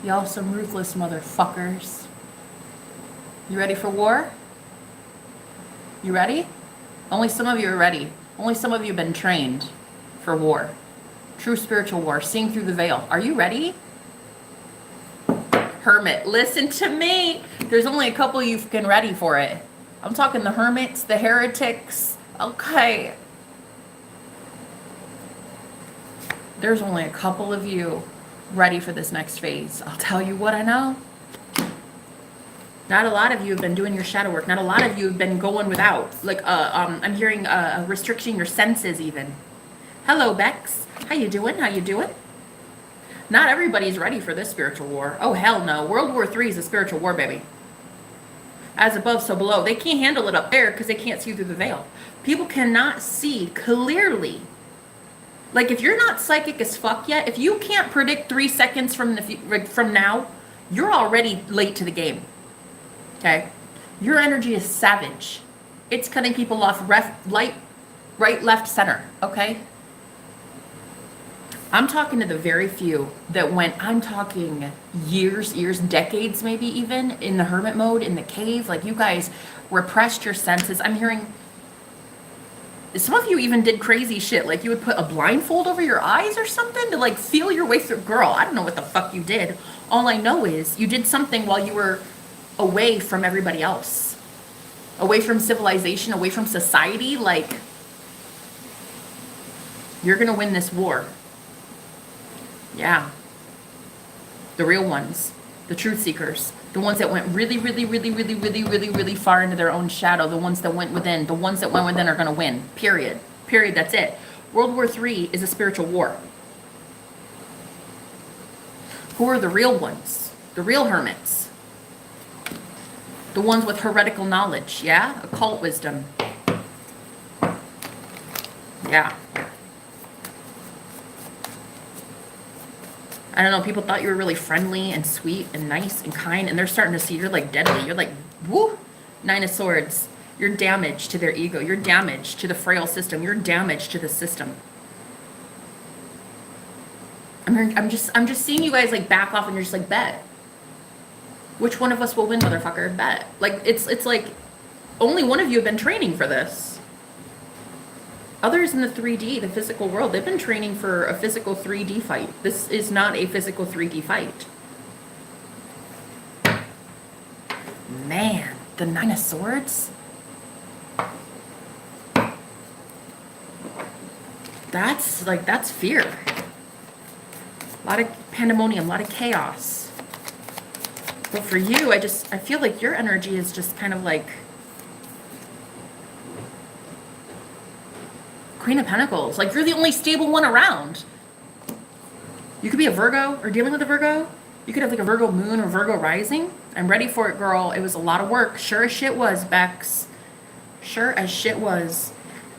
Y'all some ruthless motherfuckers. You ready for war? You ready? Only some of you are ready. Only some of you have been trained for war. True spiritual war, seeing through the veil. Are you ready? Hermit, listen to me. There's only a couple of you fucking ready for it. I'm talking the hermits, the heretics. Okay. There's only a couple of you ready for this next phase. I'll tell you what I know. Not a lot of you have been doing your shadow work. Not a lot of you have been going without. Like, I'm hearing restriction your senses even. Hello, Bex. How you doing? How you doing? Not everybody's ready for this spiritual war. Oh, hell no. World War III is a spiritual war, baby. As above, so below. They can't handle it up there because they can't see through the veil. People cannot see clearly. Like, if you're not psychic as fuck yet, if you can't predict 3 seconds from now, you're already late to the game. Okay? Your energy is savage. It's cutting people off right, left, center. Okay? I'm talking to the very few that went, I'm talking years, decades maybe even, in the hermit mode, in the cave. Like, you guys repressed your senses. I'm hearing, some of you even did crazy shit. Like, you would put a blindfold over your eyes or something to, like, feel your way through. Girl, I don't know what the fuck you did. All I know is you did something while you were away from everybody else. Away from civilization, away from society. Like, you're gonna win this war. Yeah. The real ones. The truth seekers. The ones that went really far into their own shadow. The ones that went within. The ones that went within are going to win. Period. Period. That's it. World War III is a spiritual war. Who are the real ones? The real hermits. The ones with heretical knowledge. Yeah? Occult wisdom. Yeah. I don't know, people thought you were really friendly and sweet and nice and kind, and they're starting to see you're like deadly. You're like, woo, 9 of Swords. You're damage to their ego. You're damage to the frail system. You're damage to the system. I'm just seeing you guys like back off, and you're just like, bet. Which one of us will win, motherfucker? Bet. Like, it's like only one of you have been training for this. Others in the 3D, the physical world, they've been training for a physical 3D fight. This is not a physical 3D fight. Man, the 9 of Swords? That's fear. A lot of pandemonium, a lot of chaos. But for you, I feel like your energy is just kind of like Queen of Pentacles. Like, you're the only stable one around. You could be a Virgo or dealing with a Virgo. You could have like a Virgo moon or Virgo rising. I'm ready for it, girl. It was a lot of work. Sure as shit was, Bex. Sure as shit was.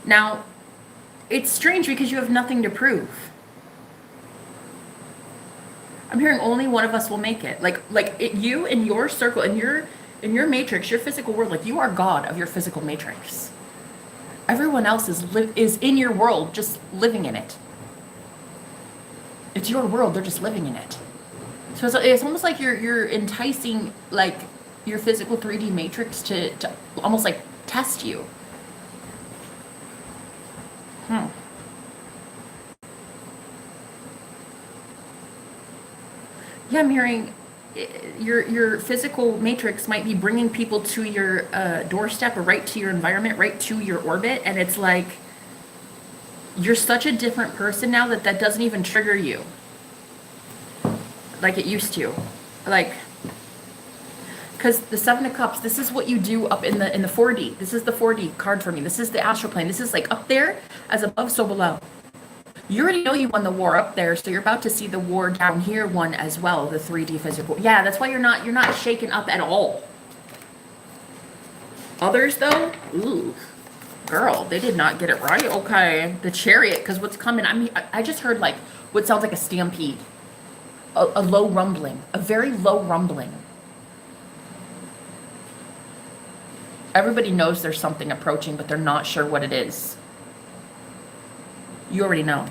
Now, it's strange because you have nothing to prove. I'm hearing only one of us will make it. You in your circle, in your matrix, your physical world, like, you are God of your physical matrix. Everyone else is in your world, just living in it. It's your world, they're just living in it. So it's almost like you're enticing, like, your physical 3D matrix to almost like test you. Yeah, I'm hearing your physical matrix might be bringing people to your doorstep, or right to your environment, right to your orbit, and it's like you're such a different person now that doesn't even trigger you like it used to. Like, because the 7 of Cups, this is what you do up in the 4D. This is the 4D card for me. This is the astral plane. This is like up there, as above, so below. You already know you won the war up there, so you're about to see the war down here won as well, the 3D physical. Yeah, that's why you're not shaken up at all. Others, though, ooh, girl, they did not get it right. Okay, the Chariot, because what's coming, I just heard like what sounds like a stampede. A low rumbling, a very low rumbling. Everybody knows there's something approaching, but they're not sure what it is. You already know.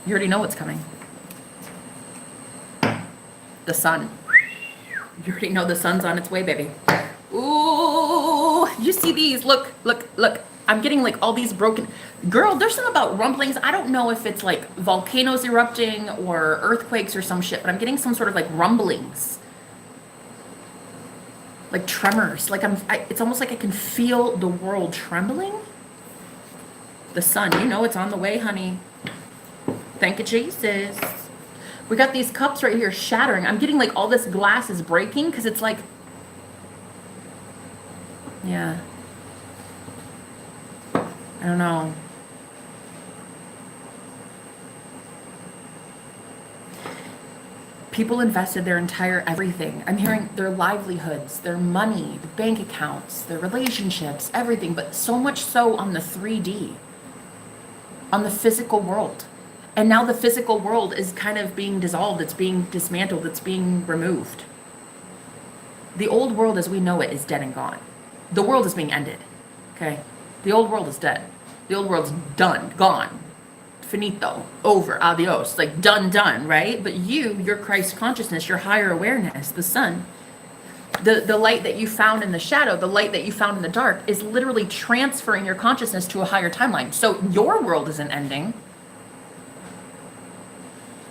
You already know what's coming. The sun. You already know the sun's on its way, baby. Ooh, you see these? Look, look, look. I'm getting like all these broken. Girl, there's something about rumblings. I don't know if it's like volcanoes erupting or earthquakes or some shit, but I'm getting some sort of like rumblings. Like tremors. Like it's almost like I can feel the world trembling. The sun, you know it's on the way, honey. Thank you, Jesus. We got these cups right here shattering. I'm getting like all this glass is breaking because it's like, yeah. I don't know. People invested their entire everything. I'm hearing their livelihoods, their money, the bank accounts, their relationships, everything, but so much so on the 3D, on the physical world. And now the physical world is kind of being dissolved. It's being dismantled. It's being removed. The old world as we know it is dead and gone. The world is being ended. Okay? The old world is dead. The old world's done, gone. Finito, over, adios, like done, right? But your Christ consciousness, your higher awareness, the sun, the light that you found in the shadow, the light that you found in the dark is literally transferring your consciousness to a higher timeline. So your world isn't ending.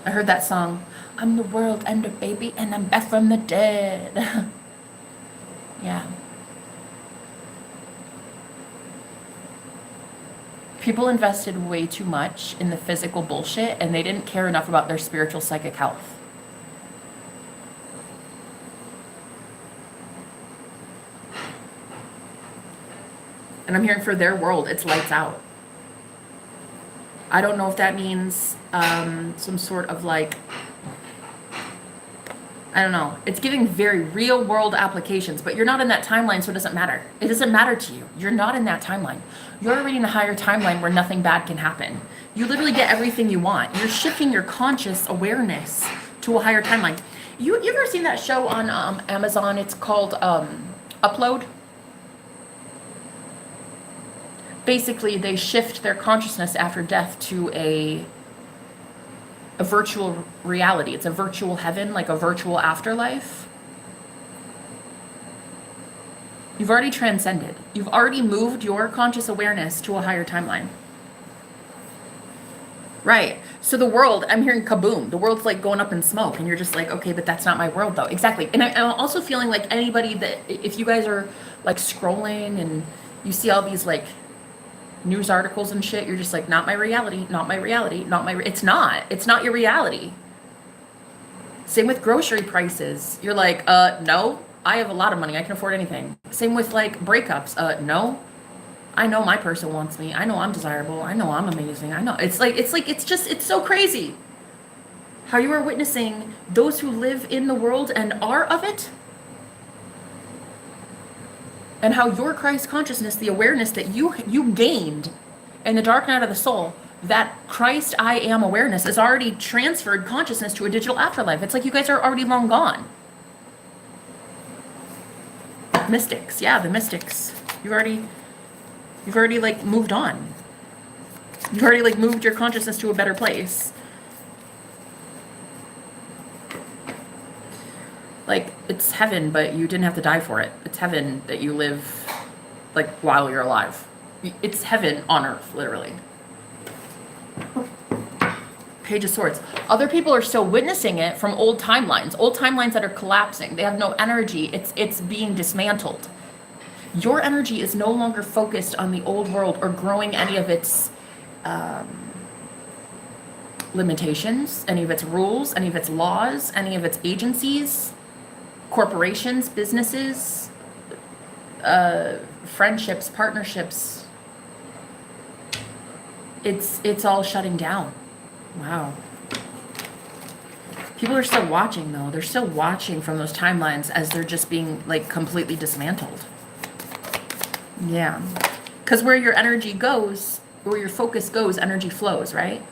I heard that song, I'm the world ender, baby, and I'm back from the dead. Yeah. People invested way too much in the physical bullshit and they didn't care enough about their spiritual psychic health. And I'm hearing for their world, it's lights out. I don't know if that means some sort of like, I don't know. It's giving very real world applications, but you're not in that timeline, so it doesn't matter. It doesn't matter to you. You're not in that timeline. You're already in a higher timeline where nothing bad can happen. You literally get everything you want. You're shifting your conscious awareness to a higher timeline. You ever seen that show on Amazon? It's called Upload. Basically, they shift their consciousness after death to a virtual reality. It's a virtual heaven, like a virtual afterlife. You've already transcended. You've already moved your conscious awareness to a higher timeline. Right. So the world, I'm hearing kaboom. The world's like going up in smoke and you're just like, okay, but that's not my world though. Exactly. And I'm also feeling like anybody that, if you guys are like scrolling and you see all these like news articles and shit, you're just like, not my reality, not my reality, not my, it's not your reality. Same with grocery prices. You're like, no, I have a lot of money. I can afford anything. Same with like breakups. No, I know my person wants me. I know I'm desirable. I know I'm amazing. I know it's so crazy how you are witnessing those who live in the world and are of it. And how your Christ consciousness, the awareness that you gained in the dark night of the soul, that Christ I am awareness is already transferred consciousness to a digital afterlife. It's like you guys are already long gone. Mystics, yeah, the mystics. You've already like moved on. You've already like moved your consciousness to a better place. Like, it's heaven, but you didn't have to die for it. It's heaven that you live, like, while you're alive. It's heaven on earth, literally. Page of Swords. Other people are still witnessing it from old timelines that are collapsing. They have no energy. It's being dismantled. Your energy is no longer focused on the old world or growing any of its limitations, any of its rules, any of its laws, any of its agencies. Corporations, businesses, friendships, partnerships. It's all shutting down. Wow. People are still watching though. They're still watching from those timelines as they're just being like completely dismantled. Yeah. Because where your energy goes, where your focus goes, energy flows, right?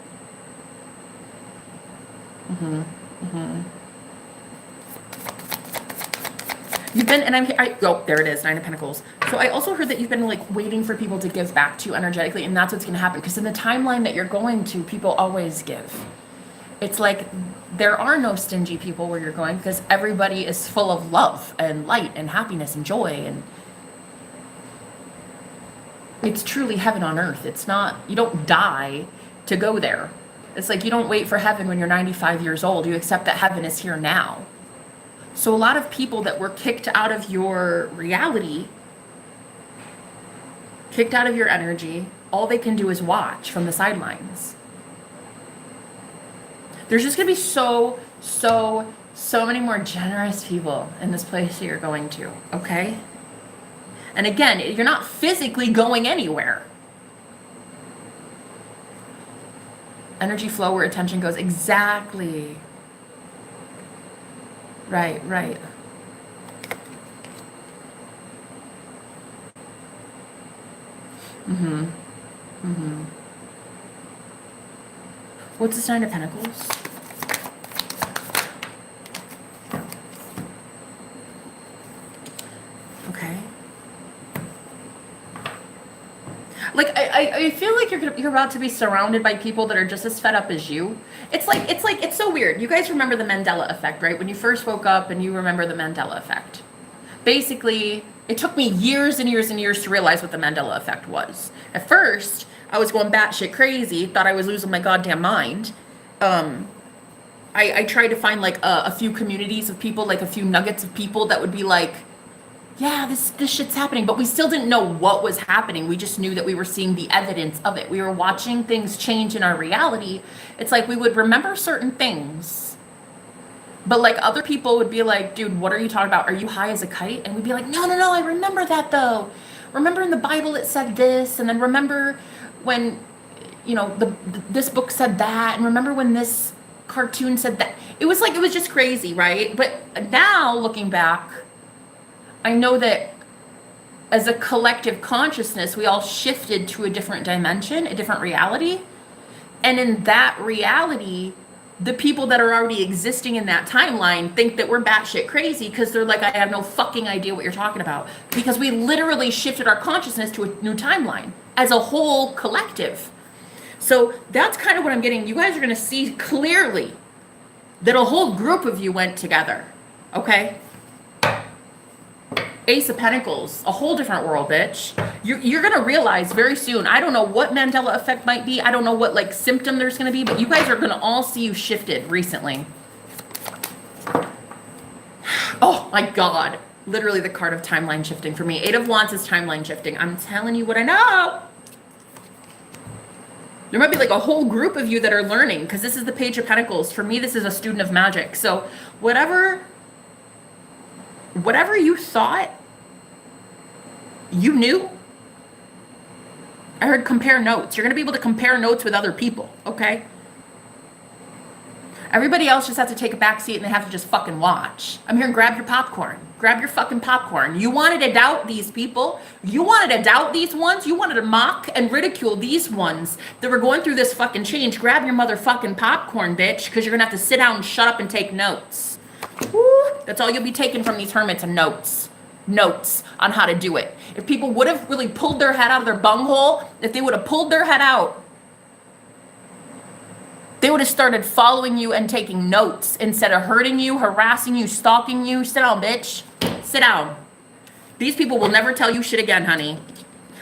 You've been, and oh, there it is, Nine of Pentacles. So I also heard that you've been like waiting for people to give back to you energetically, and that's what's going to happen. Because in the timeline that you're going to, people always give. It's like there are no stingy people where you're going, because everybody is full of love and light and happiness and joy, and it's truly heaven on earth. It's not, you don't die to go there. It's like you don't wait for heaven when you're 95 years old. You accept that heaven is here now. So a lot of people that were kicked out of your reality, kicked out of your energy, all they can do is watch from the sidelines. There's just going to be so many more generous people in this place that you're going to, okay? And again, you're not physically going anywhere. Energy flow where attention goes. Exactly. Right. What's the Nine of Pentacles? Okay. Like I feel like you're about to be surrounded by people that are just as fed up as you. It's so weird. You guys remember the Mandela effect, right? When you first woke up and you remember the Mandela effect. Basically, it took me years and years and years to realize what the Mandela effect was. At first, I was going batshit crazy, thought I was losing my goddamn mind. I tried to find like a few communities of people, like a few nuggets of people that would be like, yeah, this shit's happening, but we still didn't know what was happening. We just knew that we were seeing the evidence of it. We were watching things change in our reality. It's like we would remember certain things, but like other people would be like, dude, what are you talking about? Are you high as a kite? And we'd be like, no, I remember that though. Remember in the Bible it said this, and then remember when, you know, this book said that, and remember when this cartoon said that. It was just crazy, right? But now looking back, I know that as a collective consciousness, we all shifted to a different dimension, a different reality. And in that reality, the people that are already existing in that timeline think that we're batshit crazy because they're like, I have no fucking idea what you're talking about. Because we literally shifted our consciousness to a new timeline as a whole collective. So that's kind of what I'm getting. You guys are going to see clearly that a whole group of you went together. Okay? Ace of Pentacles, a whole different world, bitch. You're going to realize very soon. I don't know what Mandela effect might be. I don't know what like symptom there's going to be, but you guys are going to all see you shifted recently. Oh my God. Literally the card of timeline shifting for me. Eight of Wands is timeline shifting. I'm telling you what I know. There might be like a whole group of you that are learning, because this is the Page of Pentacles. For me, this is a student of magic. So whatever you thought you knew, I heard compare notes. You're going to be able to compare notes with other people, okay? Everybody else just has to take a back seat and they have to just fucking watch. I'm here and grab your popcorn. Grab your fucking popcorn. You wanted to doubt these people. You wanted to doubt these ones. You wanted to mock and ridicule these ones that were going through this fucking change. Grab your motherfucking popcorn, bitch, because you're going to have to sit down and shut up and take notes. Woo, that's all you'll be taking from these hermits, and notes on how to do it. If people would have really pulled their head out of their bunghole, if they would have pulled their head out, they would have started following you and taking notes instead of hurting you, harassing you, stalking you. Sit down, bitch. Sit down. These people will never tell you shit again, honey.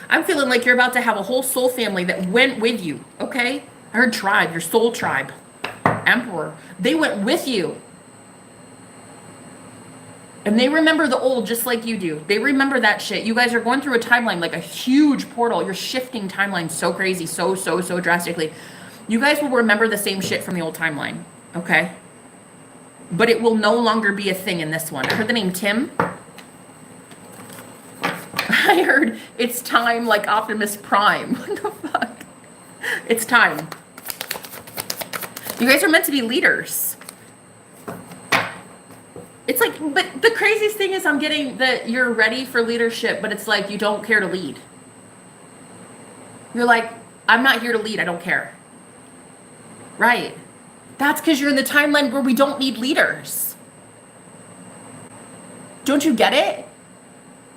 I'm feeling like you're about to have a whole soul family that went with you, okay? I heard tribe, your soul tribe. Emperor. They went with you. And they remember the old just like you do. They remember that shit. You guys are going through a timeline, like a huge portal. You're shifting timelines so crazy, so drastically. You guys will remember the same shit from the old timeline, okay? But it will no longer be a thing in this one. I heard the name Tim. I heard it's time like Optimus Prime. What the fuck? It's time. You guys are meant to be leaders. It's like, but the craziest thing is I'm getting that you're ready for leadership, but it's like you don't care to lead. You're like, I'm not here to lead. I don't care. Right. That's because you're in the timeline where we don't need leaders. Don't you get it?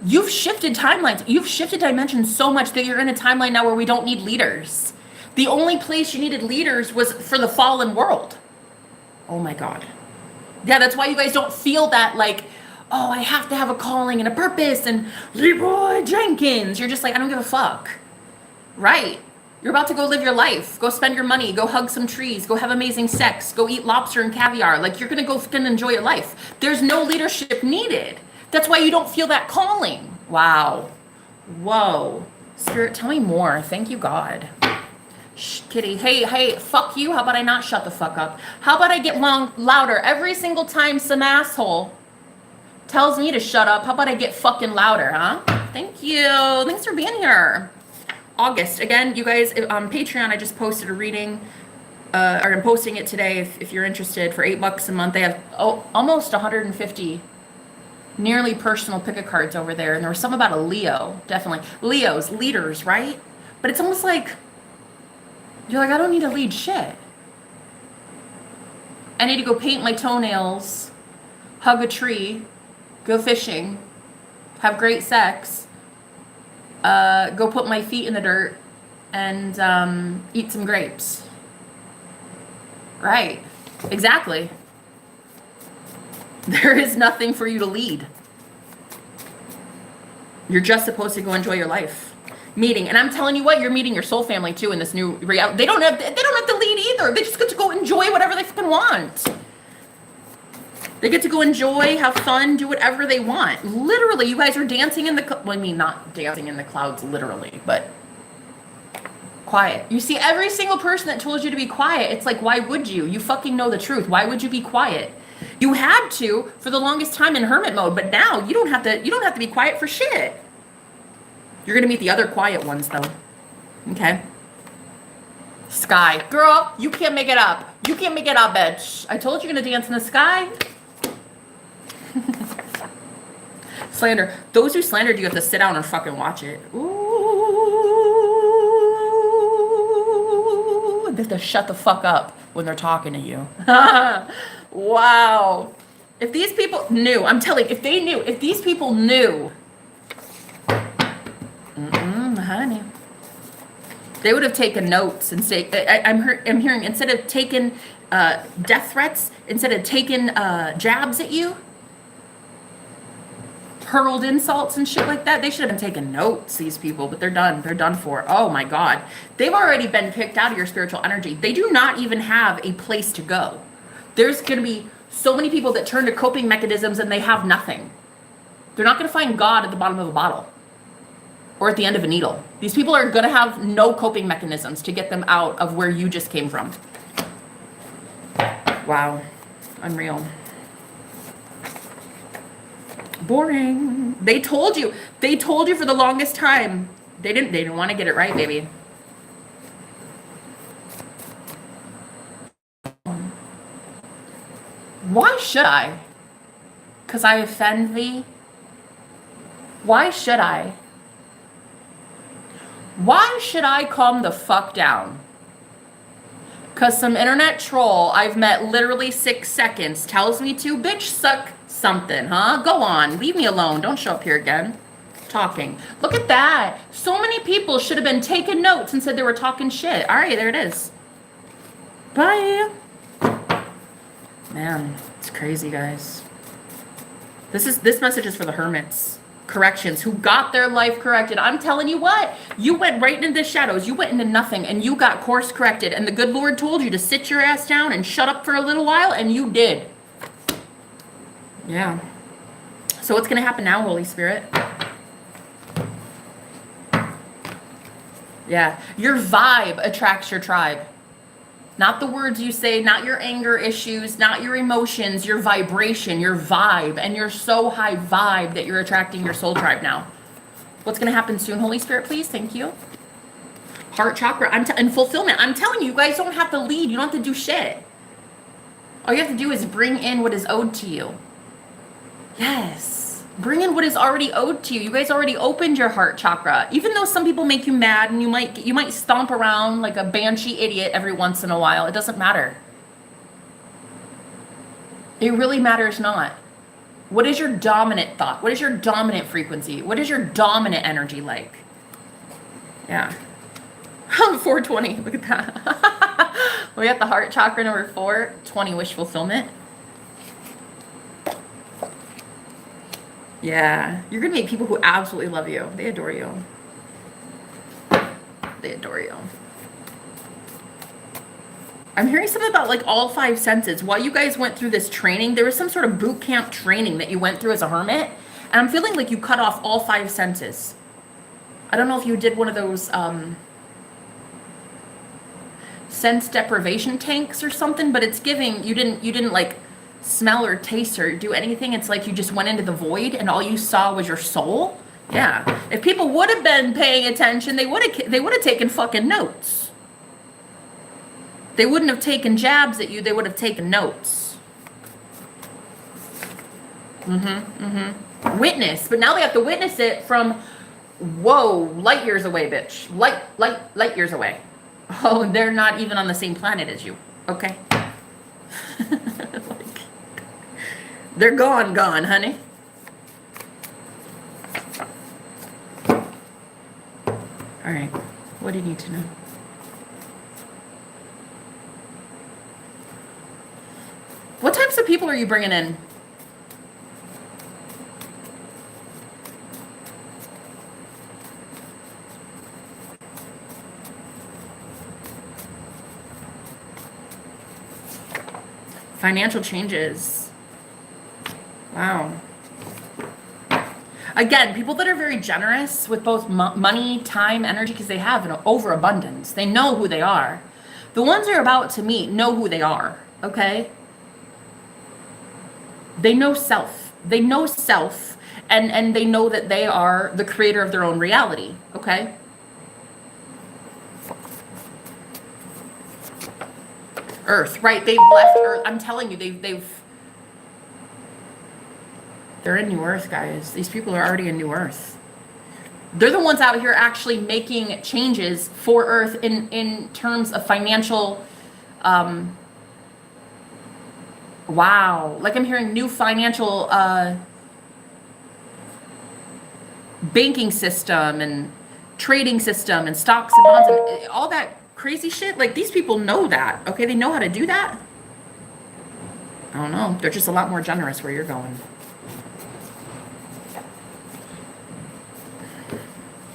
You've shifted timelines. You've shifted dimensions so much that you're in a timeline now where we don't need leaders. The only place you needed leaders was for the fallen world. Oh my God. Yeah, that's why you guys don't feel that like, oh, I have to have a calling and a purpose and Leroy Jenkins. You're just like, I don't give a fuck. Right. You're about to go live your life. Go spend your money. Go hug some trees. Go have amazing sex. Go eat lobster and caviar. Like, you're going to go fucking enjoy your life. There's no leadership needed. That's why you don't feel that calling. Wow. Whoa. Spirit, tell me more. Thank you, God. Shh, kitty. Hey, fuck you. How about I not shut the fuck up? How about I get louder every single time some asshole tells me to shut up? How about I get fucking louder, huh? Thank you. Thanks for being here. August. Again, you guys, on Patreon, I just posted a reading, or I'm posting it today if you're interested, for $8 a month. They have almost 150 nearly personal pick-a cards over there. And there was some about a Leo, definitely. Leos, leaders, right? But it's almost like, you're like, I don't need to lead shit. I need to go paint my toenails, hug a tree, go fishing, have great sex, go put my feet in the dirt, and eat some grapes. Right. Exactly. There is nothing for you to lead. You're just supposed to go enjoy your life. Meeting, and I'm telling you what, you're meeting your soul family too in this new reality. They don't have to lead either. They just get to go enjoy whatever they fucking want. They get to go enjoy, have fun, do whatever they want. Literally, you guys are dancing in the, well, I mean, not dancing in the clouds literally, but quiet. You see, every single person that told you to be quiet, it's like, why would you? You fucking know the truth. Why would you be quiet? You had to for the longest time in hermit mode, but now you don't have to be quiet for shit. You're going to meet the other quiet ones, though. Okay? Sky. Girl, you can't make it up. You can't make it up, bitch. I told you you're going to dance in the sky. Slander. Those who slandered you have to sit down and fucking watch it. Ooh. They have to shut the fuck up when they're talking to you. Wow. If these people knew, I'm telling you, if these people knew, honey, they would have taken notes and say, I'm hearing, instead of taking death threats, instead of taking jabs at you, hurled insults and shit like that, they should have been taking notes, these people, but they're done for. Oh my God. They've already been kicked out of your spiritual energy. They do not even have a place to go. There's going to be so many people that turn to coping mechanisms and they have nothing. They're not going to find God at the bottom of a bottle or at the end of a needle. These people are going to have no coping mechanisms to get them out of where you just came from. Wow. Unreal. Boring. They told you for the longest time. They didn't want to get it right, baby. Why should I? 'Cause I offend thee? Why should I? Why should I calm the fuck down? 'Cause some internet troll I've met literally 6 seconds tells me to, bitch, suck something, huh? Go on, leave me alone. Don't show up here again. Talking. Look at that. So many people should have been taking notes and said they were talking shit. All right, there it is. Bye. Man, it's crazy, guys. This message is for the hermits. Corrections, who got their life corrected. I'm telling you what, you went right into the shadows. You went into nothing and you got course corrected. And the good Lord told you to sit your ass down and shut up for a little while, and you did. Yeah. So what's going to happen now, Holy Spirit? Yeah. Your vibe attracts your tribe. Not the words you say, not your anger issues, not your emotions, your vibration, your vibe. And you're so high vibe that you're attracting your soul tribe now. What's going to happen soon, Holy Spirit, please? Thank you. Heart chakra and fulfillment. I'm telling you, you guys don't have to lead. You don't have to do shit. All you have to do is bring in what is owed to you. Yes. Bring in what is already owed to you. You guys already opened your heart chakra. Even though some people make you mad and you might stomp around like a banshee idiot every once in a while, it doesn't matter. It really matters not. What is your dominant thought? What is your dominant frequency? What is your dominant energy like? Yeah. 420. Look at that. We got the heart chakra number 4, 20 wish fulfillment. Yeah. You're going to meet people who absolutely love you. They adore you. They adore you. I'm hearing something about like all 5 senses. While you guys went through this training, there was some sort of boot camp training that you went through as a hermit. And I'm feeling like you cut off all 5 senses. I don't know if you did one of those sense deprivation tanks or something, but it's giving, you didn't like smell or taste or do anything. It's like you just went into the void and all you saw was your soul. Yeah. If people would have been paying attention, they would have taken fucking notes. They wouldn't have taken jabs at you, they would have taken notes. Witness, but now they have to witness it from, whoa, light years away, bitch. Light years away. Oh, they're not even on the same planet as you. Okay. Like, they're gone, honey. All right. What do you need to know? What types of people are you bringing in? Financial changes. Wow. Again, people that are very generous with both money, time, energy, because they have an overabundance. They know who they are. The ones you're about to meet know who they are, okay? They know self. They know self, and they know that they are the creator of their own reality, okay? Earth, right? They've left Earth. I'm telling you, they're in New Earth, guys. These people are already in New Earth. They're the ones out here actually making changes for Earth in terms of financial, wow. Like I'm hearing new financial banking system and trading system and stocks and bonds and all that crazy shit. Like these people know that, okay? They know how to do that. I don't know. They're just a lot more generous where you're going.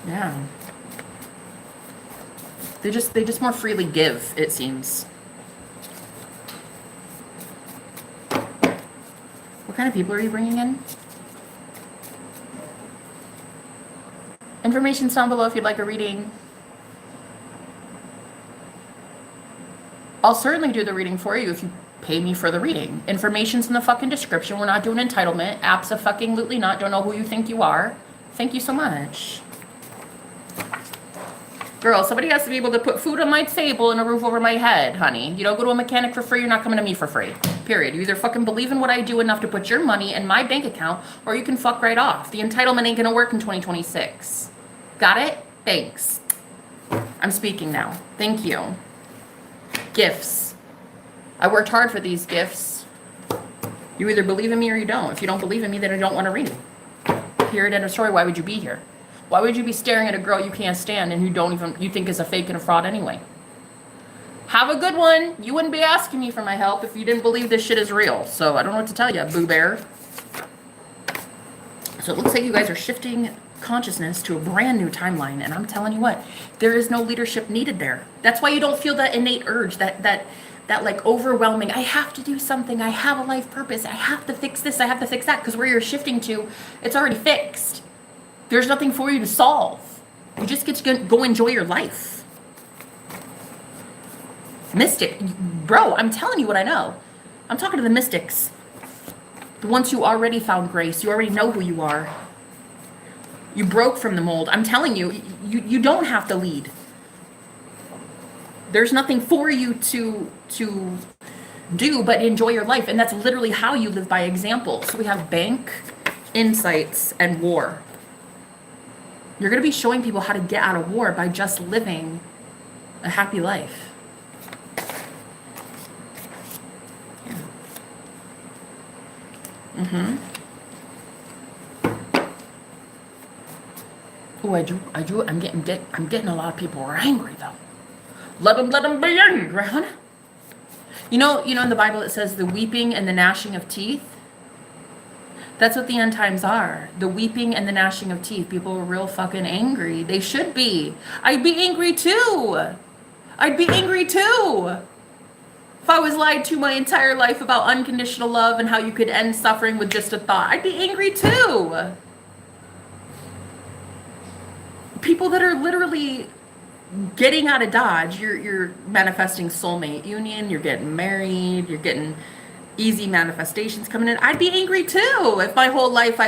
Yeah. They just more freely give, it seems. What kind of people are you bringing in? Information's down below if you'd like a reading. I'll certainly do the reading for you if you pay me for the reading. Information's in the fucking description. We're not doing entitlement. Abso-fucking-lutely not. Don't know who you think you are. Thank you so much. Girl, somebody has to be able to put food on my table and a roof over my head, honey. You don't go to a mechanic for free, you're not coming to me for free. Period. You either fucking believe in what I do enough to put your money in my bank account, or you can fuck right off. The entitlement ain't gonna work in 2026. Got it? Thanks. I'm speaking now. Thank you. Gifts. I worked hard for these gifts. You either believe in me or you don't. If you don't believe in me, then I don't want to read it. Period. End of story. Why would you be here? Why would you be staring at a girl you can't stand and you think is a fake and a fraud anyway? Have a good one. You wouldn't be asking me for my help if you didn't believe this shit is real. So I don't know what to tell you, Boo Bear. So it looks like you guys are shifting consciousness to a brand new timeline, and I'm telling you what, there is no leadership needed there. That's why you don't feel that innate urge, that like overwhelming, I have to do something, I have a life purpose, I have to fix this, I have to fix that, because where you're shifting to, it's already fixed. There's nothing for you to solve. You just get to go enjoy your life. Mystic, bro, I'm telling you what I know. I'm talking to the mystics. The ones who already found grace. You already know who you are. You broke from the mold. I'm telling you, you don't have to lead. There's nothing for you to do but enjoy your life. And that's literally how you live, by example. So we have bank, insights, and war. You're going to be showing people how to get out of war by just living a happy life. Yeah. Oh, I'm getting a lot of people who are angry though. Let them be angry, honey. You know, in the Bible it says the weeping and the gnashing of teeth. That's what the end times are. The weeping and the gnashing of teeth. People are real fucking angry. They should be. I'd be angry too. I'd be angry too. If I was lied to my entire life about unconditional love and how you could end suffering with just a thought, I'd be angry too. People that are literally getting out of Dodge, you're manifesting soulmate union, you're getting married, you're getting easy manifestations coming in. I'd be angry too if my whole life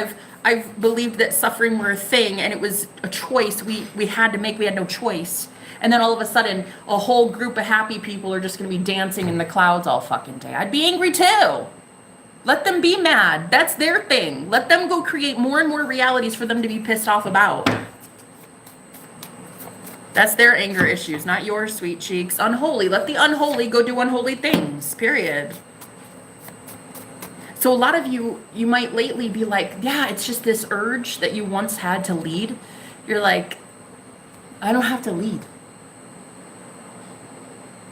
I've believed that suffering were a thing and it was a choice we had to make. We had no choice. And then all of a sudden, a whole group of happy people are just going to be dancing in the clouds all fucking day. I'd be angry too. Let them be mad. That's their thing. Let them go create more and more realities for them to be pissed off about. That's their anger issues, not yours, sweet cheeks. Unholy. Let the unholy go do unholy things, period. So a lot of you might lately be like, yeah, it's just this urge that you once had to lead. You're like, I don't have to lead.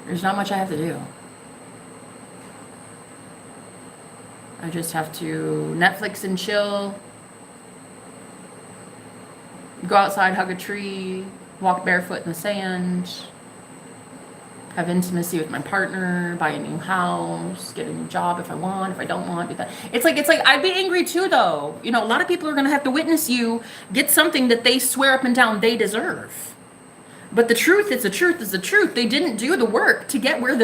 There's not much I have to do. I just have to Netflix and chill, go outside, hug a tree, walk barefoot in the sand, have intimacy with my partner, buy a new house, get a new job if I want, if I don't want, do that. It's like, I'd be angry too though. You know, a lot of people are going to have to witness you get something that they swear up and down they deserve. But the truth is the truth is the truth. They didn't do the work to get where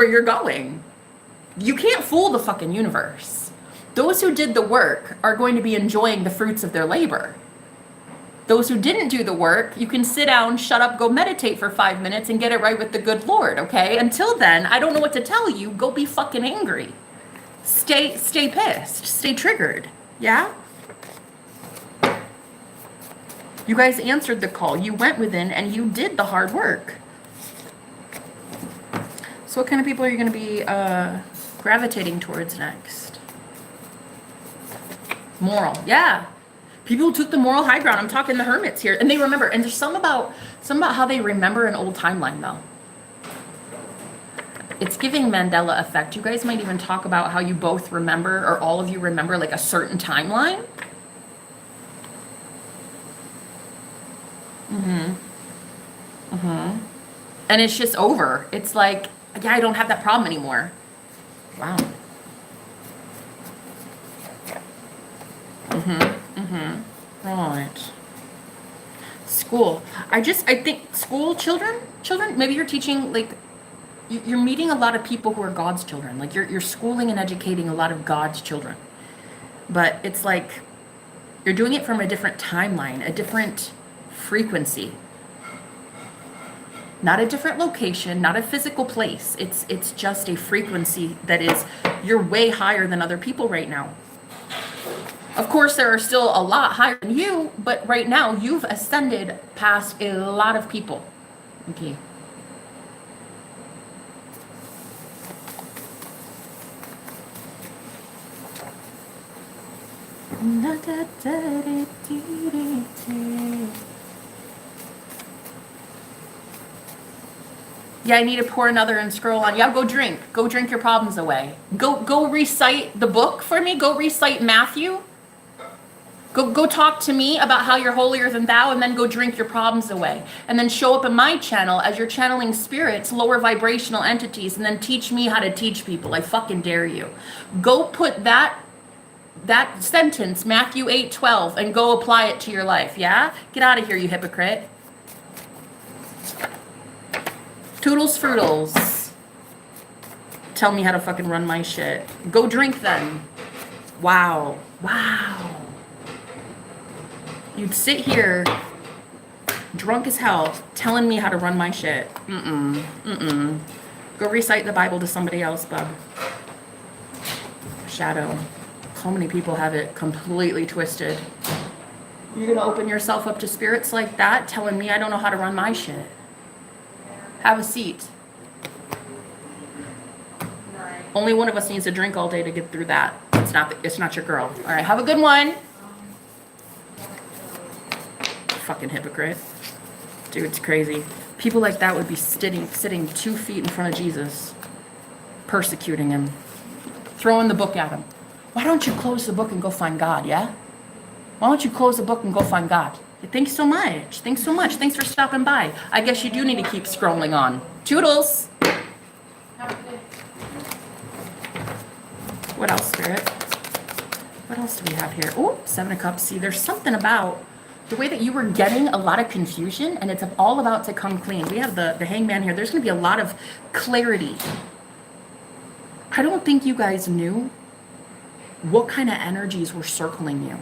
you're going. You can't fool the fucking universe. Those who did the work are going to be enjoying the fruits of their labor. Those who didn't do the work, you can sit down, shut up, go meditate for 5 minutes and get it right with the good Lord, okay? Until then, I don't know what to tell you. Go be fucking angry. Stay pissed. Stay triggered. Yeah? You guys answered the call. You went within and you did the hard work. So what kind of people are you going to be gravitating towards next? Moral. Yeah. People who took the moral high ground. I'm talking the hermits here. And they remember. And there's some about how they remember an old timeline, though. It's giving Mandela effect. You guys might even talk about how you both remember, or all of you remember, like a certain timeline. And it's just over. It's like, yeah, I don't have that problem anymore. Wow. Right. School. I think school children, maybe you're teaching, like, you're meeting a lot of people who are God's children. Like, you're schooling and educating a lot of God's children. But it's like, you're doing it from a different timeline, a different frequency. Not a different location, not a physical place. It's just a frequency that is, you're way higher than other people right now. Of course, there are still a lot higher than you, but right now you've ascended past a lot of people. Okay. Yeah, I need to pour another and scroll on. Yeah, go drink. Go drink your problems away. Go recite the book for me. Go recite Matthew. Go talk to me about how you're holier than thou, and then go drink your problems away. And then show up in my channel as you're channeling spirits, lower vibrational entities, and then teach me how to teach people. I fucking dare you. Go put that sentence, Matthew 8:12, and go apply it to your life, yeah? Get out of here, you hypocrite. Toodles fruitles. Tell me how to fucking run my shit. Go drink then. Wow. You'd sit here, drunk as hell, telling me how to run my shit. Go recite the Bible to somebody else, bub. Shadow. So many people have it completely twisted. You're gonna open yourself up to spirits like that, telling me I don't know how to run my shit. Have a seat. Only one of us needs to drink all day to get through that. It's not your girl. All right, have a good one. Fucking hypocrite. Dude, it's crazy. People like that would be sitting 2 feet in front of Jesus, persecuting him, throwing the book at him. Why don't you close the book and go find God, yeah? Why don't you close the book and go find God? Thanks so much. Thanks so much. Thanks for stopping by. I guess you do need to keep scrolling on. Toodles. What else, Spirit? What else do we have here? Oh, 7 of Cups. See, there's something about the way that you were getting a lot of confusion, and it's all about to come clean. We have the Hangman here. There's going to be a lot of clarity. I don't think you guys knew what kind of energies were circling you.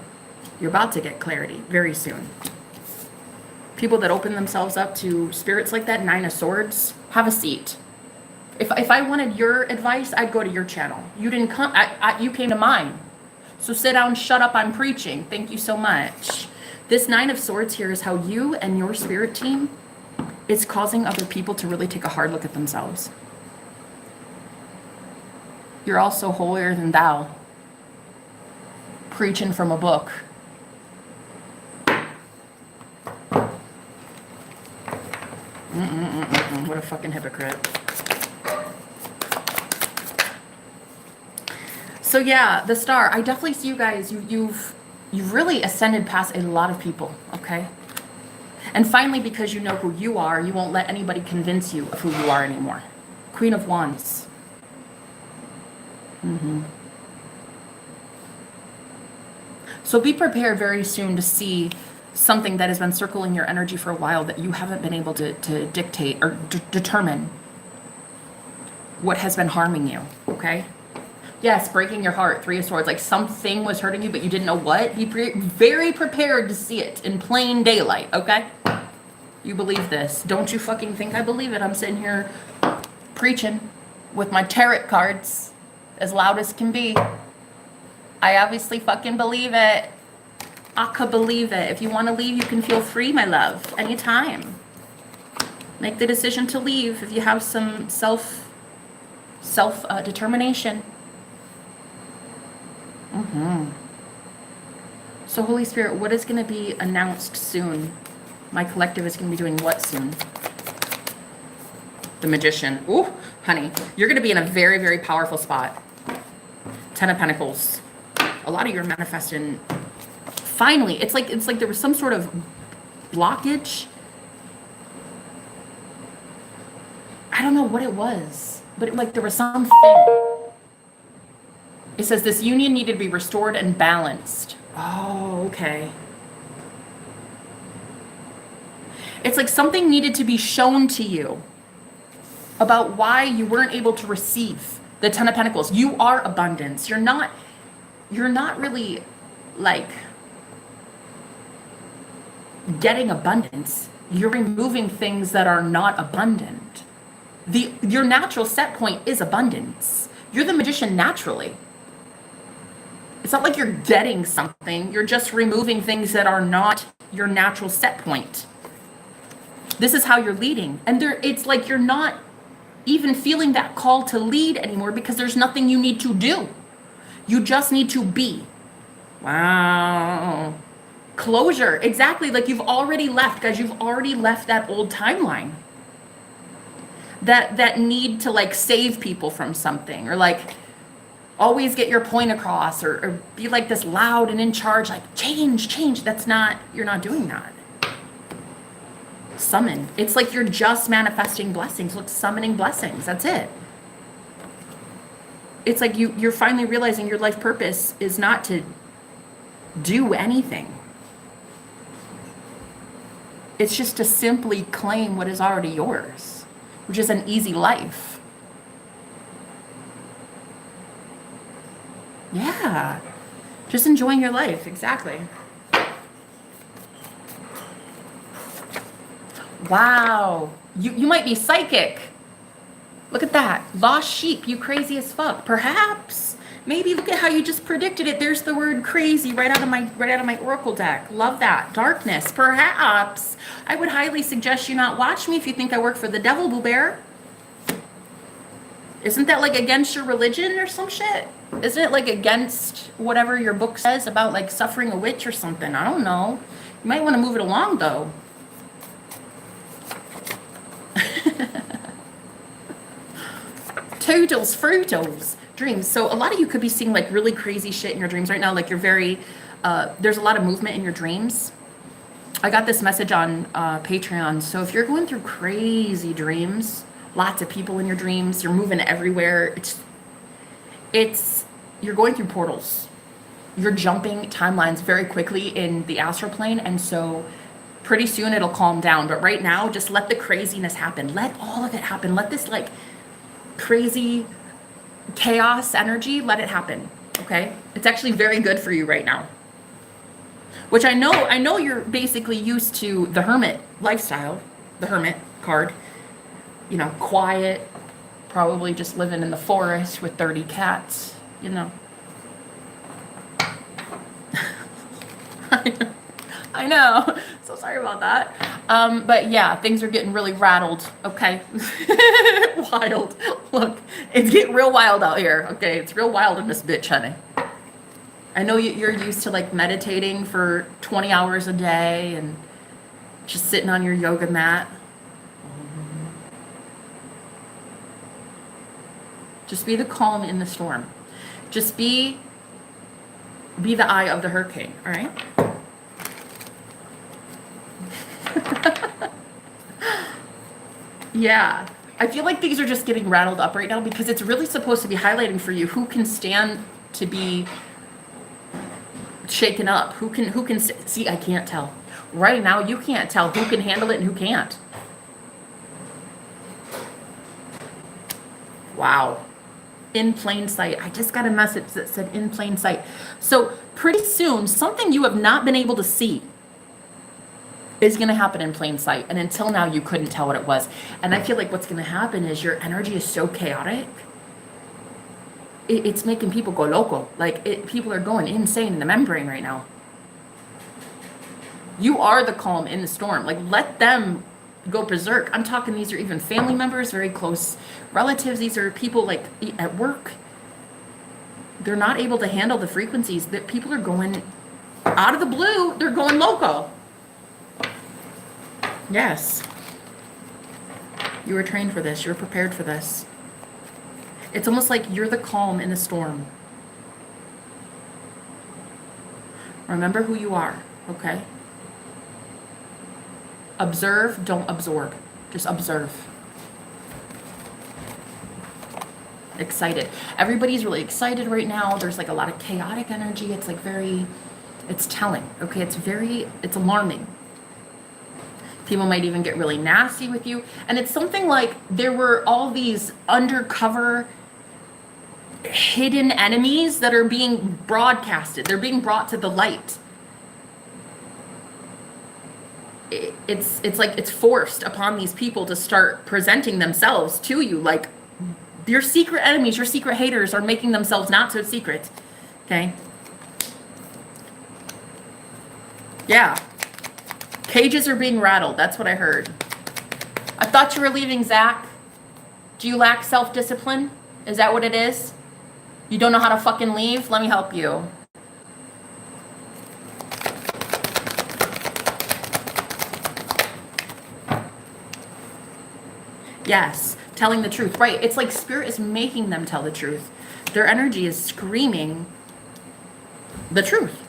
You're about to get clarity very soon. People that open themselves up to spirits like that, 9 of Swords, have a seat. If I wanted your advice, I'd go to your channel. You didn't come, you came to mine. So sit down, shut up, I'm preaching. Thank you so much. This 9 of Swords here is how you and your spirit team is causing other people to really take a hard look at themselves. You're also holier than thou. Preaching from a book. What a fucking hypocrite. So yeah, the Star, I definitely see you guys, you've really ascended past a lot of people, okay? And finally, because you know who you are, you won't let anybody convince you of who you are anymore. Queen of Wands. So be prepared very soon to see something that has been circling your energy for a while that you haven't been able to dictate or determine what has been harming you, okay? Yes, breaking your heart, 3 of Swords, like something was hurting you, but you didn't know what. Be very prepared to see it in plain daylight, okay? You believe this. Don't you fucking think I believe it. I'm sitting here preaching with my tarot cards as loud as can be. I obviously fucking believe it. I could believe it. If you want to leave, you can feel free, my love, anytime. Make the decision to leave if you have some self determination. So Holy Spirit, what is going to be announced soon? My collective is going to be doing what soon? The Magician. Ooh, honey, you're going to be in a very, very powerful spot. 10 of Pentacles. A lot of you are manifesting. Finally, it's like there was some sort of blockage. I don't know what it was, but there was something. It says this union needed to be restored and balanced. Oh, okay. It's like something needed to be shown to you about why you weren't able to receive the 10 of Pentacles. You are abundance. You're not really like getting abundance. You're removing things that are not abundant. Your natural set point is abundance. You're the Magician naturally. It's not like you're getting something. You're just removing things that are not your natural set point. This is how you're leading. And it's like you're not even feeling that call to lead anymore because there's nothing you need to do. You just need to be. Wow. Closure. Exactly. Like you've already left, guys. You've already left that old timeline. That need to like save people from something or like always get your point across or be like this loud and in charge, like change. You're not doing that. Summon. It's like you're just manifesting blessings. Look, summoning blessings. That's it. It's like you're finally realizing your life purpose is not to do anything. It's just to simply claim what is already yours, which is an easy life. Yeah. Just enjoying your life. Exactly. Wow. You might be psychic. Look at that. Lost sheep. You crazy as fuck. Perhaps. Maybe look at how you just predicted it. There's the word crazy right out of my oracle deck. Love that. Darkness. Perhaps. I would highly suggest you not watch me if you think I work for the devil, Boo Bear. Isn't that like against your religion or some shit? Isn't it like against whatever your book says about like suffering a witch or something? I don't know. You might want to move it along, though. Toodles, fruitles, dreams. So a lot of you could be seeing like really crazy shit in your dreams right now. Like you're very, there's a lot of movement in your dreams. I got this message on Patreon. So if you're going through crazy dreams, lots of people in your dreams, you're moving everywhere. You're going through portals. You're jumping timelines very quickly in the astral plane. And so pretty soon it'll calm down. But right now, just let the craziness happen. Let all of it happen. Let this like crazy chaos energy, let it happen. Okay? It's actually very good for you right now. Which I know you're basically used to the hermit lifestyle, the hermit card. You know, quiet, probably just living in the forest with 30 cats, you know. I know. So sorry about that. But yeah, things are getting really rattled. Okay. Wild. Look, it's getting real wild out here. Okay. It's real wild in this bitch, honey. I know you're used to like meditating for 20 hours a day and just sitting on your yoga mat. Just be the calm in the storm. Just be the eye of the hurricane, all right? Yeah. I feel like things are just getting rattled up right now because it's really supposed to be highlighting for you who can stand to be shaken up. Who can see, I can't tell. Right now, you can't tell who can handle it and who can't. Wow. In plain sight. I just got a message that said in plain sight. So pretty soon, something you have not been able to see is going to happen in plain sight. And until now, you couldn't tell what it was. And I feel like what's going to happen is your energy is so chaotic. It's making people go loco. Like people are going insane in the membrane right now. You are the calm in the storm. Like let them go berserk. I'm talking these are even family members, very close relatives. These are people like at work. They're not able to handle the frequencies that people are going out of the blue. They're going loco. Yes. You were trained for this. You were prepared for this. It's almost like you're the calm in the storm. Remember who you are, okay? Observe, don't absorb. Just observe. Excited. Everybody's really excited right now. There's like a lot of chaotic energy. It's like it's telling, okay? It's alarming. People might even get really nasty with you. And it's something like there were all these undercover hidden enemies that are being broadcasted. They're being brought to the light. It's like it's forced upon these people to start presenting themselves to you. Like your secret enemies, your secret haters are making themselves not so secret. Okay? Yeah. Cages are being rattled. That's what I heard. I thought you were leaving, Zach. Do you lack self-discipline? Is that what it is? You don't know how to fucking leave? Let me help you. Yes, telling the truth. Right. It's like spirit is making them tell the truth. Their energy is screaming the truth.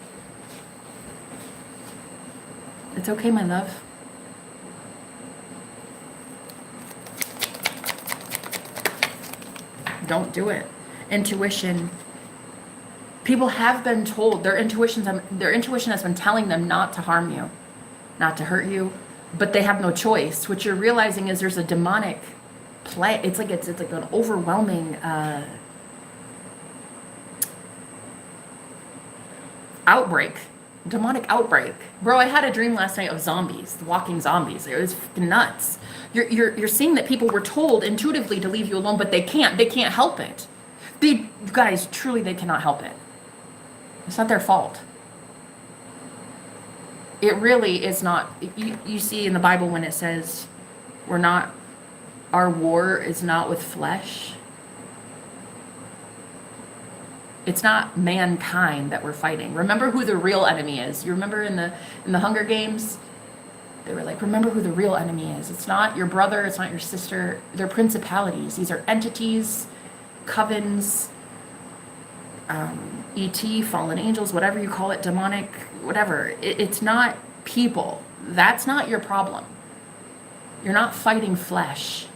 It's okay, my love. Don't do it. Intuition. People have been told, their intuition has been telling them not to harm you, not to hurt you, but they have no choice. What you're realizing is there's a demonic play. It's like an overwhelming outbreak. Demonic outbreak. Bro, I had a dream last night of zombies, walking zombies. It was nuts. You're seeing that people were told intuitively to leave you alone, but they can't help it. You guys, truly, they cannot help it. It's not their fault. It really is not. You see in the Bible when it says our war is not with flesh. It's not mankind that we're fighting. Remember who the real enemy is. You remember in the Hunger Games? They were like, remember who the real enemy is. It's not your brother, it's not your sister. They're principalities. These are entities, covens, ET, fallen angels, whatever you call it, demonic, whatever. It's not people. That's not your problem. You're not fighting flesh,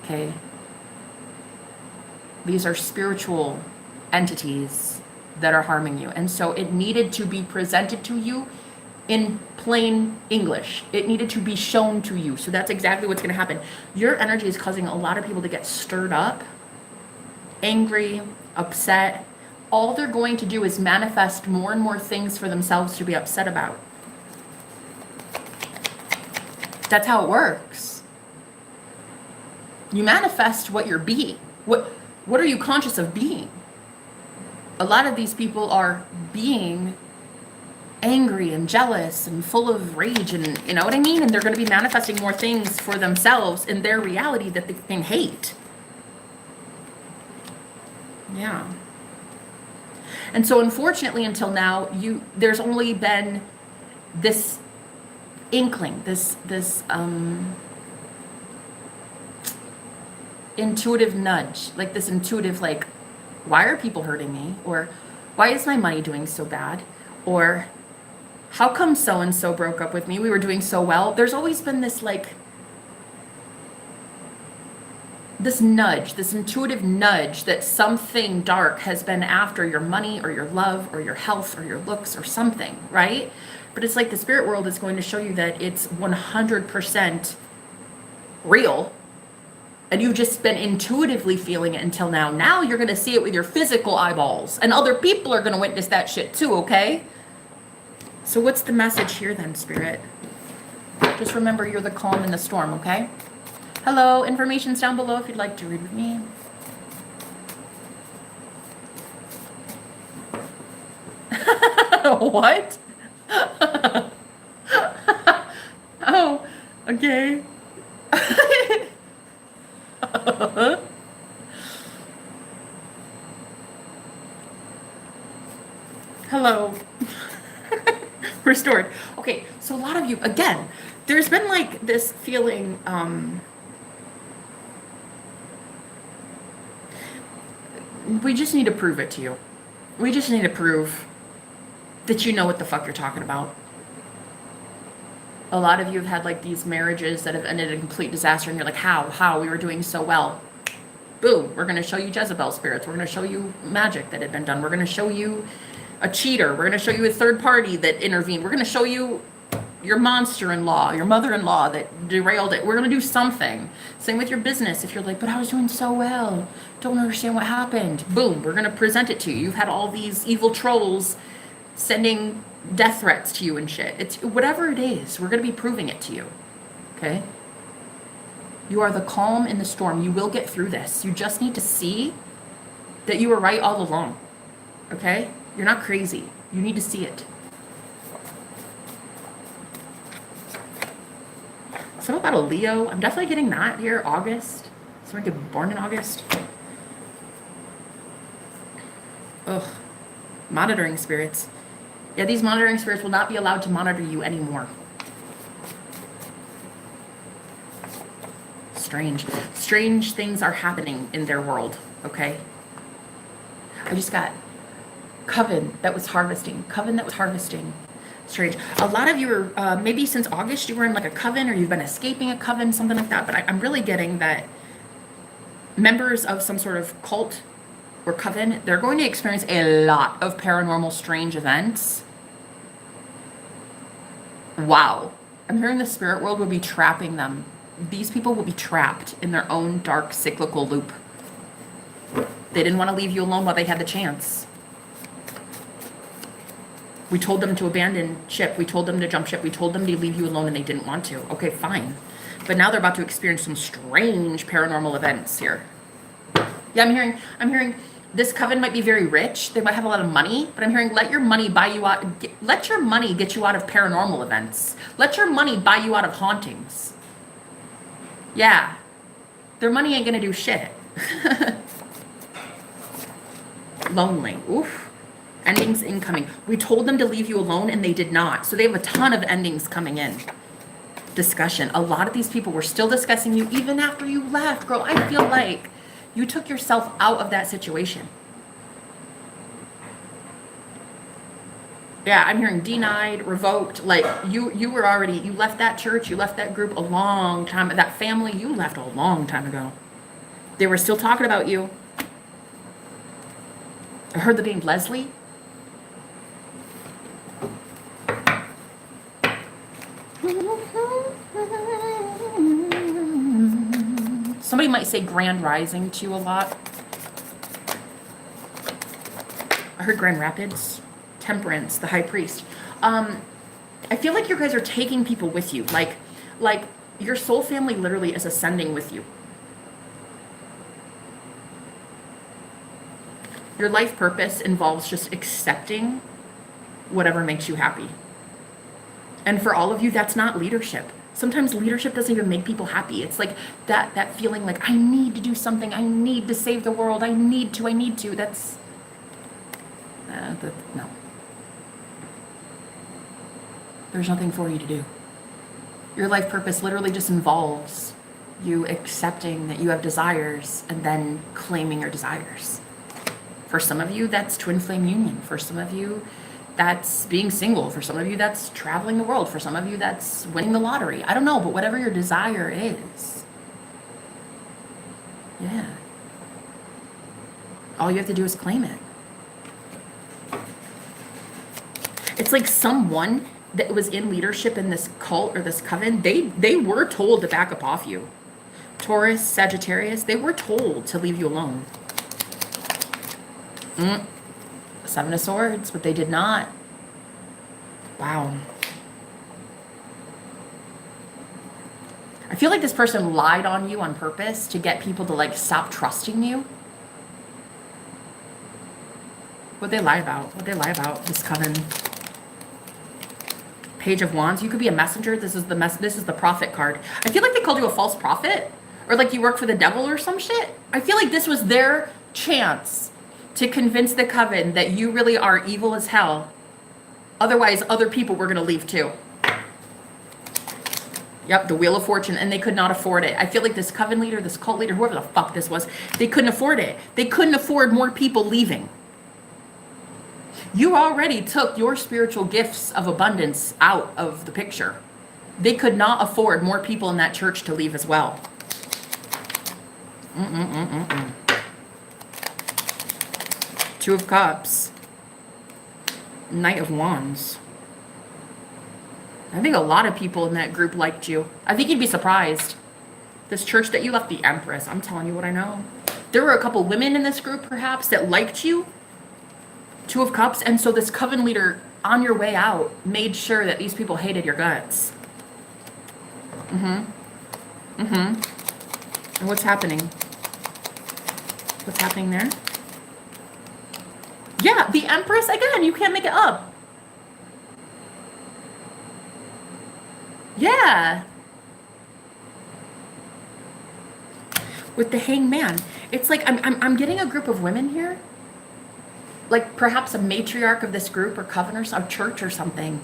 okay? These are spiritual entities that are harming you. And so it needed to be presented to you in plain English. It needed to be shown to you. So that's exactly what's going to happen. Your energy is causing a lot of people to get stirred up, angry, upset. All they're going to do is manifest more and more things for themselves to be upset about. That's how it works. You manifest what you're being. What are you conscious of being? A lot of these people are being angry and jealous and full of rage, and you know what I mean? And they're going to be manifesting more things for themselves in their reality that they can hate. Yeah. And so unfortunately until now, there's only been this inkling, this intuitive nudge, like this intuitive, like, why are people hurting me? Or why is my money doing so bad? Or how come so-and-so broke up with me? We were doing so well. There's always been this, like, this nudge, this intuitive nudge that something dark has been after your money or your love or your health or your looks or something, right? But it's like the spirit world is going to show you that it's 100% real. And you've just been intuitively feeling it until now. Now you're going to see it with your physical eyeballs. And other people are going to witness that shit too, okay? So what's the message here then, Spirit? Just remember you're the calm in the storm, okay? Hello, information's down below if you'd like to read with me. What? Oh, okay. Hello. Restored. Okay, so a lot of you, again, there's been like this feeling, we just need to prove it to you. We just need to prove that you know what the fuck you're talking about. A lot of you have had like these marriages that have ended in complete disaster, and you're like, how? We were doing so well. Boom, we're going to show you Jezebel spirits. We're going to show you magic that had been done. We're going to show you a cheater. We're going to show you a third party that intervened. We're going to show you your monster-in-law, your mother-in-law that derailed it. We're going to do something. Same with your business. If you're like, but I was doing so well, don't understand what happened. Boom, we're going to present it to you. You've had all these evil trolls sending death threats to you and shit. It's whatever it is, we're going to be proving it to you. Okay? You are the calm in the storm. You will get through this. You just need to see that you were right all along. Okay? You're not crazy. You need to see it. Something about a Leo. I'm definitely getting that here. August. Someone get born in August. Ugh. Monitoring spirits. Yeah, these monitoring spirits will not be allowed to monitor you anymore. Strange things are happening in their world, okay? I just got coven that was harvesting. Strange. A lot of you are, maybe since August, you were in like a coven, or you've been escaping a coven, something like that. But I'm really getting that members of some sort of cult or coven, they're going to experience a lot of paranormal strange events. Wow. I'm hearing the spirit world will be trapping them. These people will be trapped in their own dark cyclical loop. They didn't want to leave you alone while they had the chance. We told them to abandon ship. We told them to jump ship. We told them to leave you alone, and they didn't want to. Okay, fine. But now they're about to experience some strange paranormal events here. Yeah, I'm hearing this coven might be very rich. They might have a lot of money, but I'm hearing let your money buy you out. Let your money get you out of paranormal events. Let your money buy you out of hauntings. Yeah, their money ain't gonna do shit. Lonely. Oof. Endings incoming. We told them to leave you alone and they did not. So they have a ton of endings coming in. Discussion. A lot of these people were still discussing you even after you left, girl. I feel like you took yourself out of that situation. Yeah, I'm hearing denied, revoked. Like you were already, you left that church, you left that group a long time. That family, you left a long time ago. They were still talking about you. I heard the name Leslie. Somebody might say Grand Rising to you a lot. I heard Grand Rapids. Temperance, the High Priest. I feel like you guys are taking people with you. Like your soul family literally is ascending with you. Your life purpose involves just accepting whatever makes you happy. And for all of you, that's not leadership. Sometimes leadership doesn't even make people happy. It's like that feeling like, I need to do something. I need to save the world. I need to. That's, no. There's nothing for you to do. Your life purpose literally just involves you accepting that you have desires and then claiming your desires. For some of you, that's twin flame union. For some of you, that's being single. For some of you, that's traveling the world. For some of you, that's winning the lottery. I don't know, but whatever your desire is, yeah. All you have to do is claim it. It's like someone that was in leadership in this cult or this coven, they were told to back up off you. Taurus, Sagittarius, they were told to leave you alone. Seven of Swords, but they did not. Wow. I feel like this person lied on you on purpose to get people to like stop trusting you. What'd they lie about? This coven. Page of Wands. You could be a messenger. This is the prophet card. I feel like they called you a false prophet, or like you work for the devil or some shit. I feel like this was their chance to convince the coven that you really are evil as hell. Otherwise, other people were going to leave too. Yep, the Wheel of Fortune, and they could not afford it. I feel like this coven leader, this cult leader, whoever the fuck this was, they couldn't afford it. They couldn't afford more people leaving. You already took your spiritual gifts of abundance out of the picture. They could not afford more people in that church to leave as well. Two of Cups. Knight of Wands. I think a lot of people in that group liked you. I think you'd be surprised. This church that you left, the Empress. I'm telling you what I know. There were a couple women in this group, perhaps, that liked you. Two of Cups. And so this coven leader, on your way out, made sure that these people hated your guts. And what's happening? What's happening there? Yeah, the Empress, again, you can't make it up. Yeah. With the Hangman. It's like I'm getting a group of women here. Like perhaps a matriarch of this group or coven or a church or something.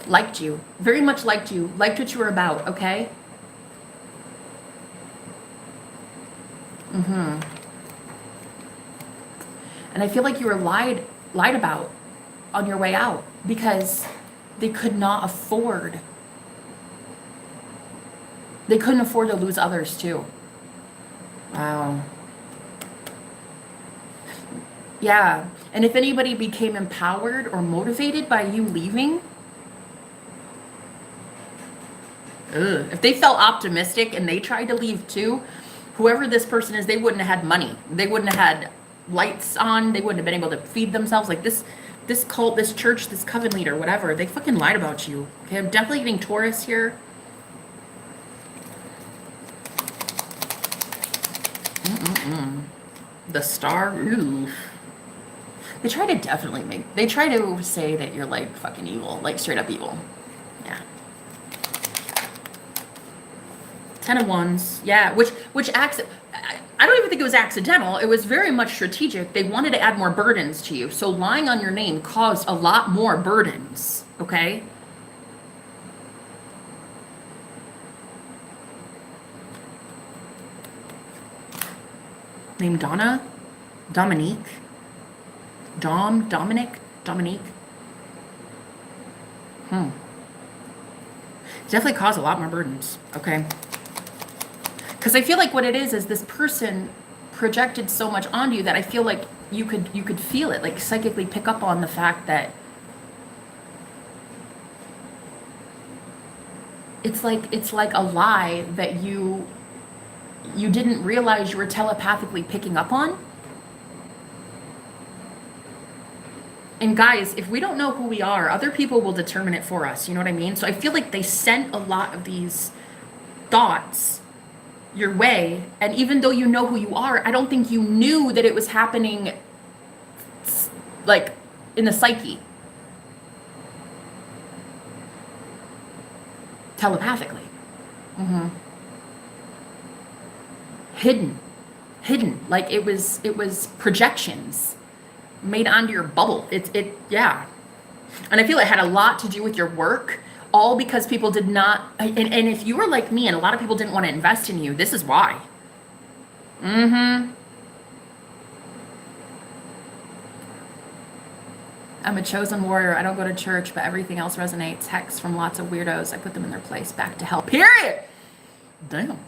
Liked you. Very much liked you. Liked what you were about, okay? And I feel like you were lied about on your way out because they could not afford. They couldn't afford to lose others too. Wow. Yeah. And if anybody became empowered or motivated by you leaving, if they felt optimistic and they tried to leave too, whoever this person is, they wouldn't have had money. They wouldn't have had lights on. They wouldn't have been able to feed themselves. Like this cult, this church, this coven leader, whatever, they fucking lied about you. Okay, I'm definitely getting Taurus here. The Star. Ooh. They try to say that you're like fucking evil, like straight up evil. Yeah. 10 of Wands. Yeah, which acts, I don't even think it was accidental. It was very much strategic. They wanted to add more burdens to you. So lying on your name caused a lot more burdens, okay? Named Donna? Dominique? Dominic? Definitely caused a lot more burdens, okay? Because I feel like what it is this person projected so much onto you that I feel like you could feel it, like psychically pick up on the fact that it's like a lie that you didn't realize you were telepathically picking up on. And guys, if we don't know who we are, other people will determine it for us. You know what I mean? So I feel like they sent a lot of these thoughts your way. And even though you know who you are, I don't think you knew that it was happening like in the psyche. Telepathically. Hidden. Like it was projections made onto your bubble. Yeah. And I feel it had a lot to do with your work, all because people did not, and if you were like me and a lot of people didn't want to invest in you, this is why. I'm a chosen warrior. I don't go to church, but everything else resonates. Hex from lots of weirdos. I put them in their place. Back to hell. Period. Damn.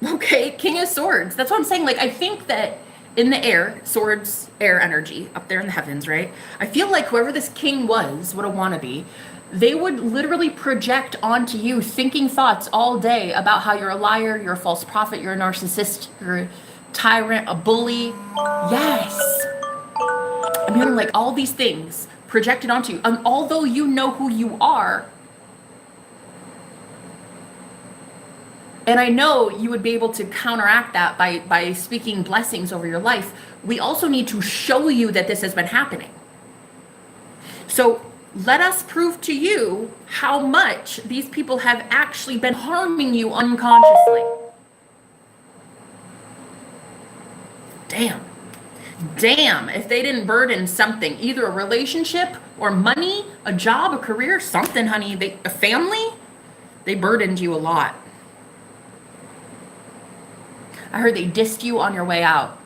Okay, King of Swords. That's what I'm saying. Like, I think that in the air, swords, air energy, up there in the heavens, right? I feel like whoever this king was, what a wannabe, they would literally project onto you thinking thoughts all day about how you're a liar, you're a false prophet, you're a narcissist, you're a tyrant, a bully. Yes. I'm hearing like all these things projected onto you. And although you know who you are, and I know you would be able to counteract that by speaking blessings over your life, we also need to show you that this has been happening. So let us prove to you how much these people have actually been harming you unconsciously. Damn, if they didn't burden something, either a relationship or money, a job, a career, something, honey, a family, they burdened you a lot. I heard they dissed you on your way out.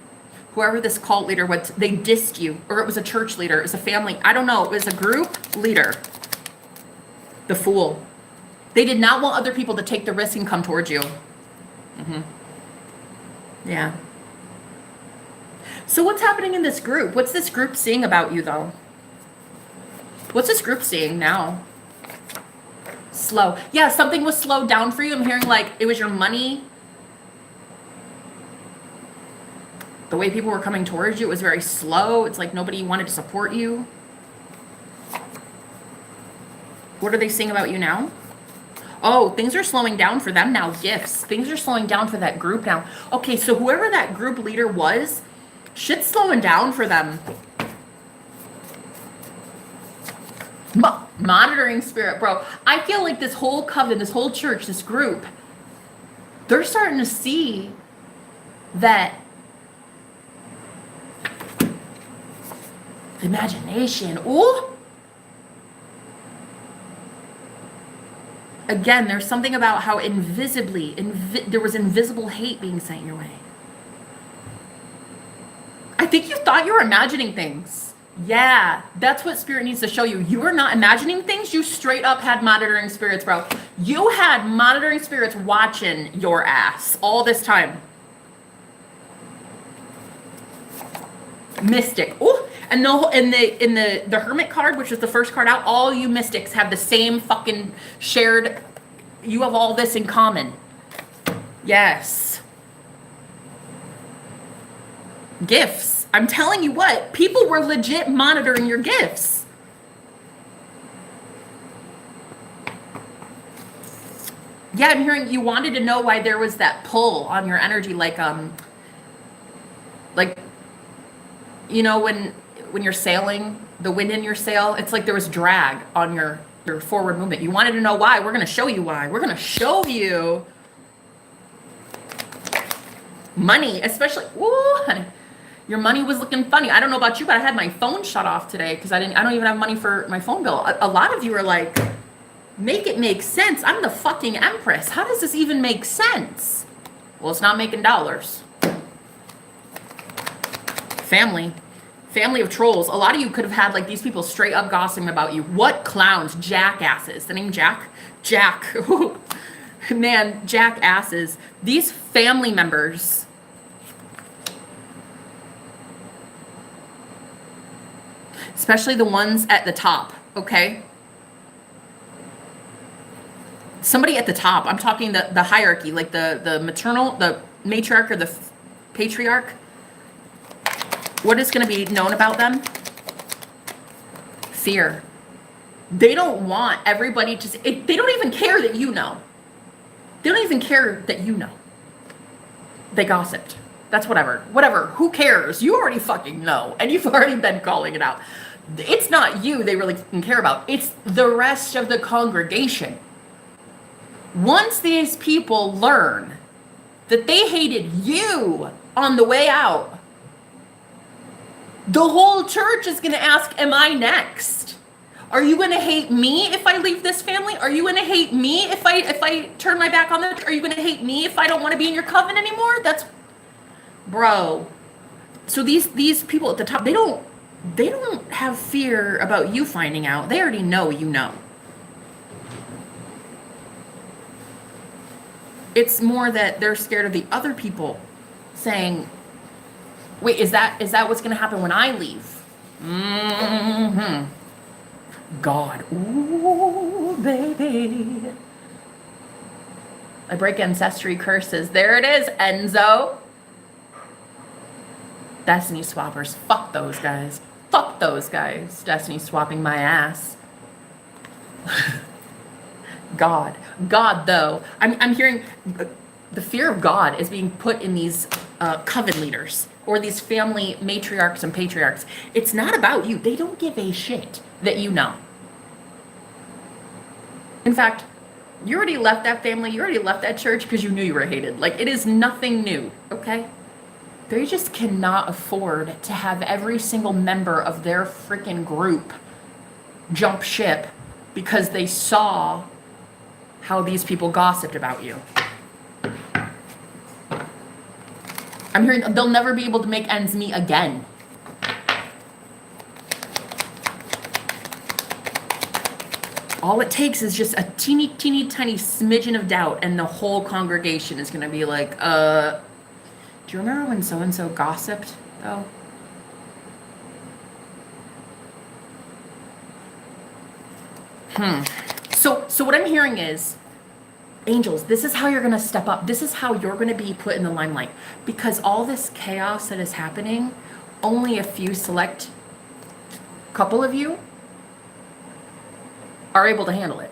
Whoever this cult leader was, they dissed you. Or it was a church leader, it was a family, I don't know, it was a group leader. The fool. They did not want other people to take the risk and come towards you. Yeah. So what's happening in this group? What's this group seeing about you, though? What's this group seeing now? Slow. Yeah, something was slowed down for you. I'm hearing like it was your money. The way people were coming towards you, it was very slow. It's like nobody wanted to support you. What are they seeing about you now? Oh, things are slowing down for them now. Gifts. Things are slowing down for that group now. Okay, so whoever that group leader was, shit's slowing down for them. Monitoring spirit, bro. I feel like this whole coven, this whole church, this group, they're starting to see that imagination. Ooh. Again, there's something about how invisibly, there was invisible hate being sent your way. I think you thought you were imagining things. Yeah, that's what spirit needs to show you. You are not imagining things. You straight up had monitoring spirits, bro. You had monitoring spirits watching your ass all this time. Mystic. Ooh. And in the Hermit card, which was the first card out, all you mystics have the same fucking shared, you have all this in common. Yes. Gifts. I'm telling you what, people were legit monitoring your gifts. Yeah, I'm hearing you wanted to know why there was that pull on your energy, like you know, when you're sailing, the wind in your sail, it's like there was drag on your forward movement. You wanted to know why. We're going to show you why. We're going to show you. Money, especially, ooh, honey, your money was looking funny. I don't know about you, but I had my phone shut off today because I don't even have money for my phone bill. A lot of you are like, make it make sense. I'm the fucking empress. How does this even make sense? Well, it's not making dollars. Family of trolls. A lot of you could have had like these people straight up gossiping about you. What clowns, jackasses. The name Jack? Jack. Man, jackasses. These family members. Especially the ones at the top, okay? Somebody at the top. I'm talking the hierarchy, like the maternal, the matriarch or the patriarch. What is going to be known about them? Fear. They don't want everybody to, they don't even care that you know. They don't even care that you know. They gossiped. That's whatever. Whatever. Who cares? You already fucking know. And you've already been calling it out. It's not you they really care about. It's the rest of the congregation. Once these people learn that they hated you on the way out, the whole church is going to ask, am I next? Are you going to hate me if I leave this family? Are you going to hate me if I turn my back on it? Are you going to hate me if I don't want to be in your coven anymore? That's, bro. So these people at the top, they don't have fear about you finding out. They already know you know. It's more that they're scared of the other people saying, wait, is that what's going to happen when I leave? Mm-hmm. God. Ooh, baby. I break ancestry curses. There it is, Enzo. Destiny swappers. Fuck those guys. Fuck those guys. Destiny swapping my ass. God, though, I'm hearing the fear of God is being put in these coven leaders or these family matriarchs and patriarchs. It's not about you. They don't give a shit that you know. In fact, you already left that family. You already left that church because you knew you were hated. Like, it is nothing new, okay? They just cannot afford to have every single member of their freaking group jump ship because they saw how these people gossiped about you. I'm hearing they'll never be able to make ends meet again. All it takes is just a teeny tiny smidgen of doubt and the whole congregation is going to be like, do you remember when so-and-so gossiped, though? So what I'm hearing is, angels, this is how you're going to step up. This is how you're going to be put in the limelight. Because all this chaos that is happening, only a few select couple of you are able to handle it.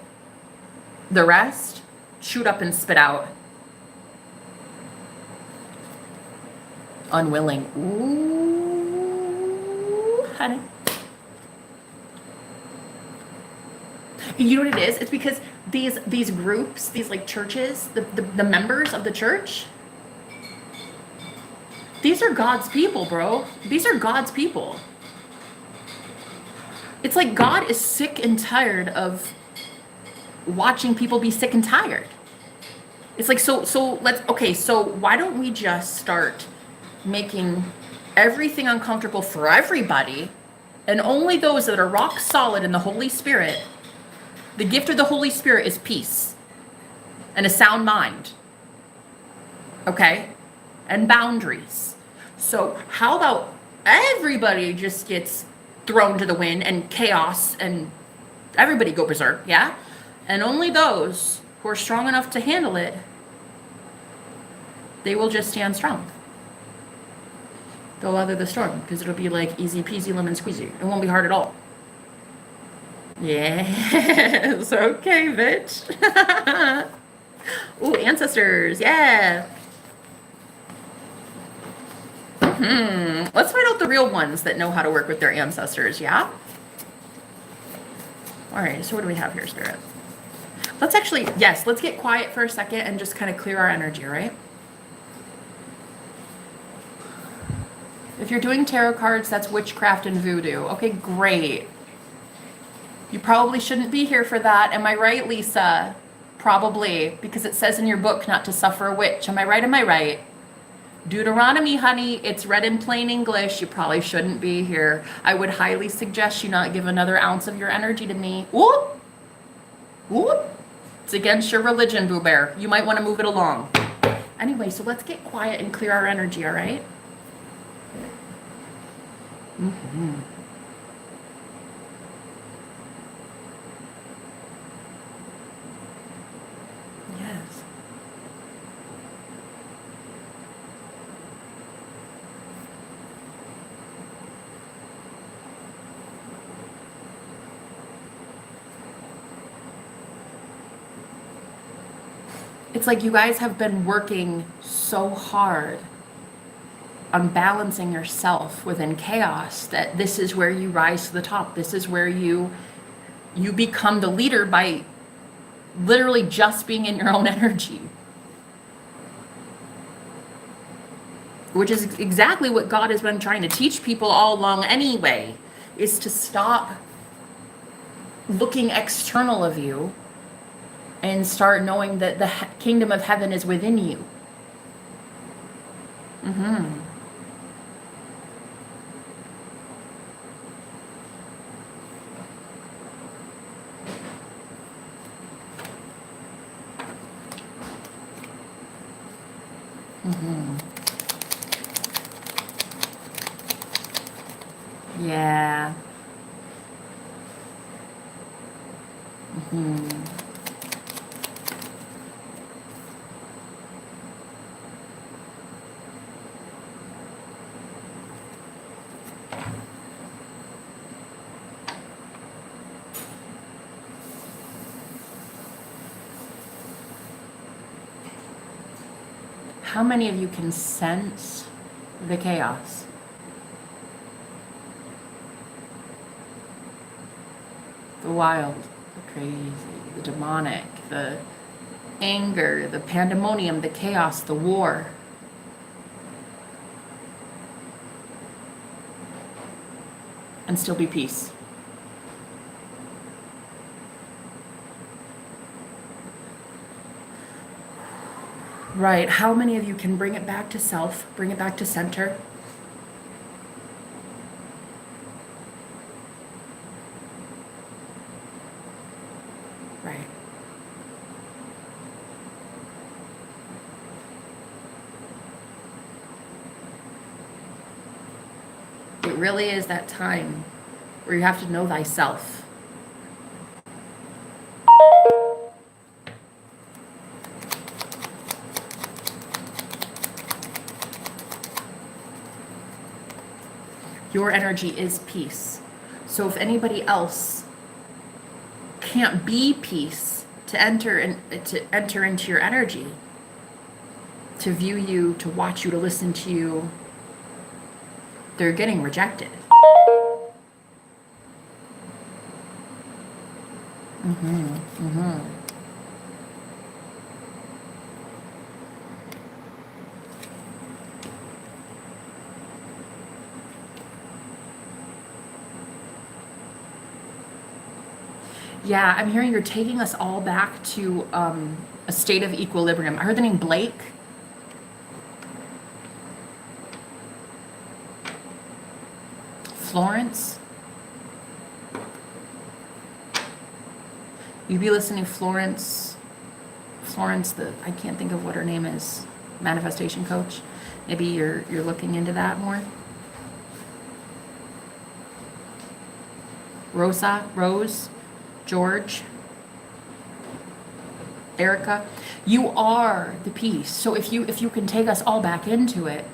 The rest, shoot up and spit out. Unwilling. Ooh, honey. You know what it is? It's because these groups, these like churches, the members of the church, these are God's people, bro. These are God's people. It's like God is sick and tired of watching people be sick and tired. It's like, so why don't we just start making everything uncomfortable for everybody, and only those that are rock solid in the Holy Spirit. The gift of the Holy Spirit is peace and a sound mind, okay, and boundaries. So how about everybody just gets thrown to the wind and chaos and everybody go berserk, yeah? And only those who are strong enough to handle it, they will just stand strong. They'll weather the storm because it'll be like easy peasy lemon squeezy. It won't be hard at all. Yes, okay, bitch. Ooh, ancestors, yeah. Let's find out the real ones that know how to work with their ancestors, yeah? All right, so what do we have here, Spirit? Let's actually, yes, let's get quiet for a second and just kind of clear our energy, right? If you're doing tarot cards, that's witchcraft and voodoo. Okay, great. You probably shouldn't be here for that. Am I right, Lisa? Probably, because it says in your book not to suffer a witch. Am I right? Am I right? Deuteronomy, honey, it's read in plain English. You probably shouldn't be here. I would highly suggest you not give another ounce of your energy to me. Whoop! Whoop! It's against your religion, Boo Bear. You might want to move it along. Anyway, so let's get quiet and clear our energy, all right? Mm-hmm. Yes. It's like you guys have been working so hard on balancing yourself within chaos that this is where you rise to the top. This is where you become the leader by literally just being in your own energy. Which is exactly what God has been trying to teach people all along anyway, is to stop looking external of you and start knowing that the kingdom of heaven is within you. Mm-hmm. Mm-hmm. Yeah. Mm-hmm. How many of you can sense the chaos? The wild, the crazy, the demonic, the anger, the pandemonium, the chaos, the war. And still be peace. Right. How many of you can bring it back to self, bring it back to center? Right. It really is that time where you have to know thyself. Your energy is peace. So if anybody else can't be peace, to enter into your energy, to view you, to watch you, to listen to you, they're getting rejected. Mm-hmm. Mm-hmm. Yeah, I'm hearing you're taking us all back to a state of equilibrium. I heard the name Blake. Florence. You'd be listening, Florence, I can't think of what her name is, manifestation coach. Maybe you're looking into that more. Rose, George, Erica, you are the peace. So if you can take us all back into it,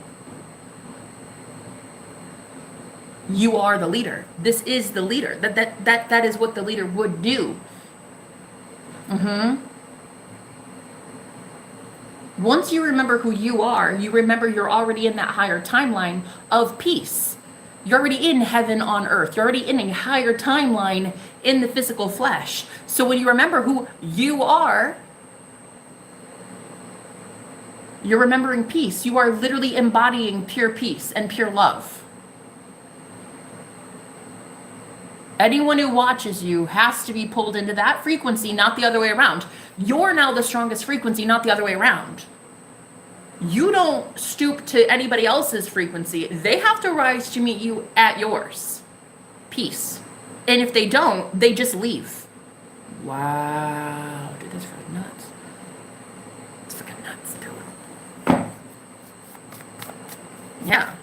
you are the leader. This is the leader. That is what the leader would do. Mm-hmm. Once you remember who you are, you remember you're already in that higher timeline of peace. You're already in heaven on earth. You're already in a higher timeline in the physical flesh. So when you remember who you are, You're remembering peace. You are literally embodying pure peace and pure love. Anyone who watches you has to be pulled into that frequency, not the other way around. You're now the strongest frequency, not the other way around. You don't stoop to anybody else's frequency. They have to rise to meet you at yours. Peace. And if they don't, they just leave. Wow. Dude, that's fucking nuts. It's fucking nuts, dude. Yeah.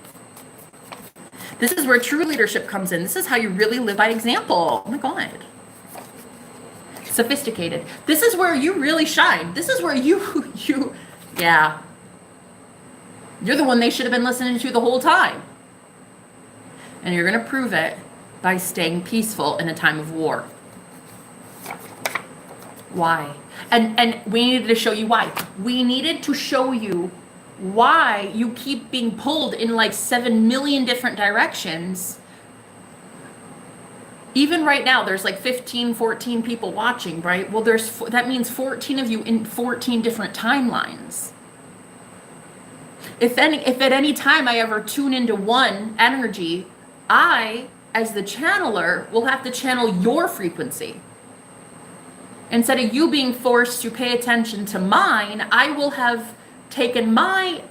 This is where true leadership comes in. This is how you really live by example. Oh my God. Sophisticated. This is where you really shine. This is where yeah. You're the one they should have been listening to the whole time. And you're going to prove it by staying peaceful in a time of war. Why? And we needed to show you why. We needed to show you why you keep being pulled in like 7 million different directions. Even right now, there's like 15, 14 people watching, right? Well, that means 14 of you in 14 different timelines. If at any time I ever tune into one energy, I, as the channeler, will have to channel your frequency. Instead of you being forced to pay attention to mine, I will have taken my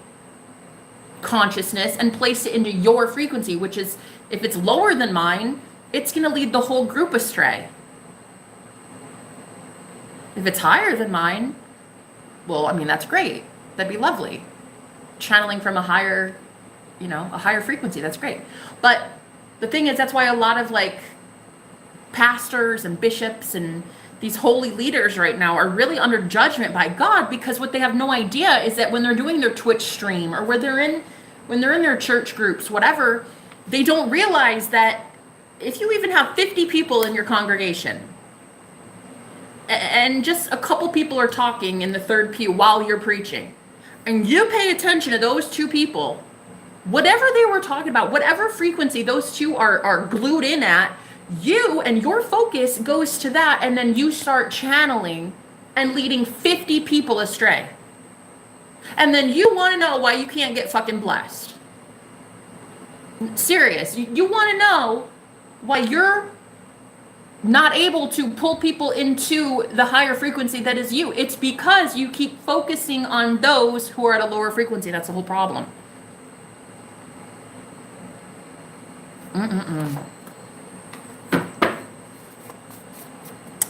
consciousness and placed it into your frequency, which is, if it's lower than mine, it's going to lead the whole group astray. If it's higher than mine, well, I mean, that's great. That'd be lovely. Channeling from a higher frequency, that's great. But the thing is, that's why a lot of like pastors and bishops and these holy leaders right now are really under judgment by God, because what they have no idea is that when they're doing their Twitch stream or when they're in their church groups, whatever, they don't realize that if you even have 50 people in your congregation and just a couple people are talking in the third pew while you're preaching, and you pay attention to those two people, whatever they were talking about, whatever frequency those two are glued in at, you and your focus goes to that, and then you start channeling and leading 50 people astray. And then you want to know why you can't get fucking blessed. Serious. You want to know why you're not able to pull people into the higher frequency that is you. It's because you keep focusing on those who are at a lower frequency. That's the whole problem.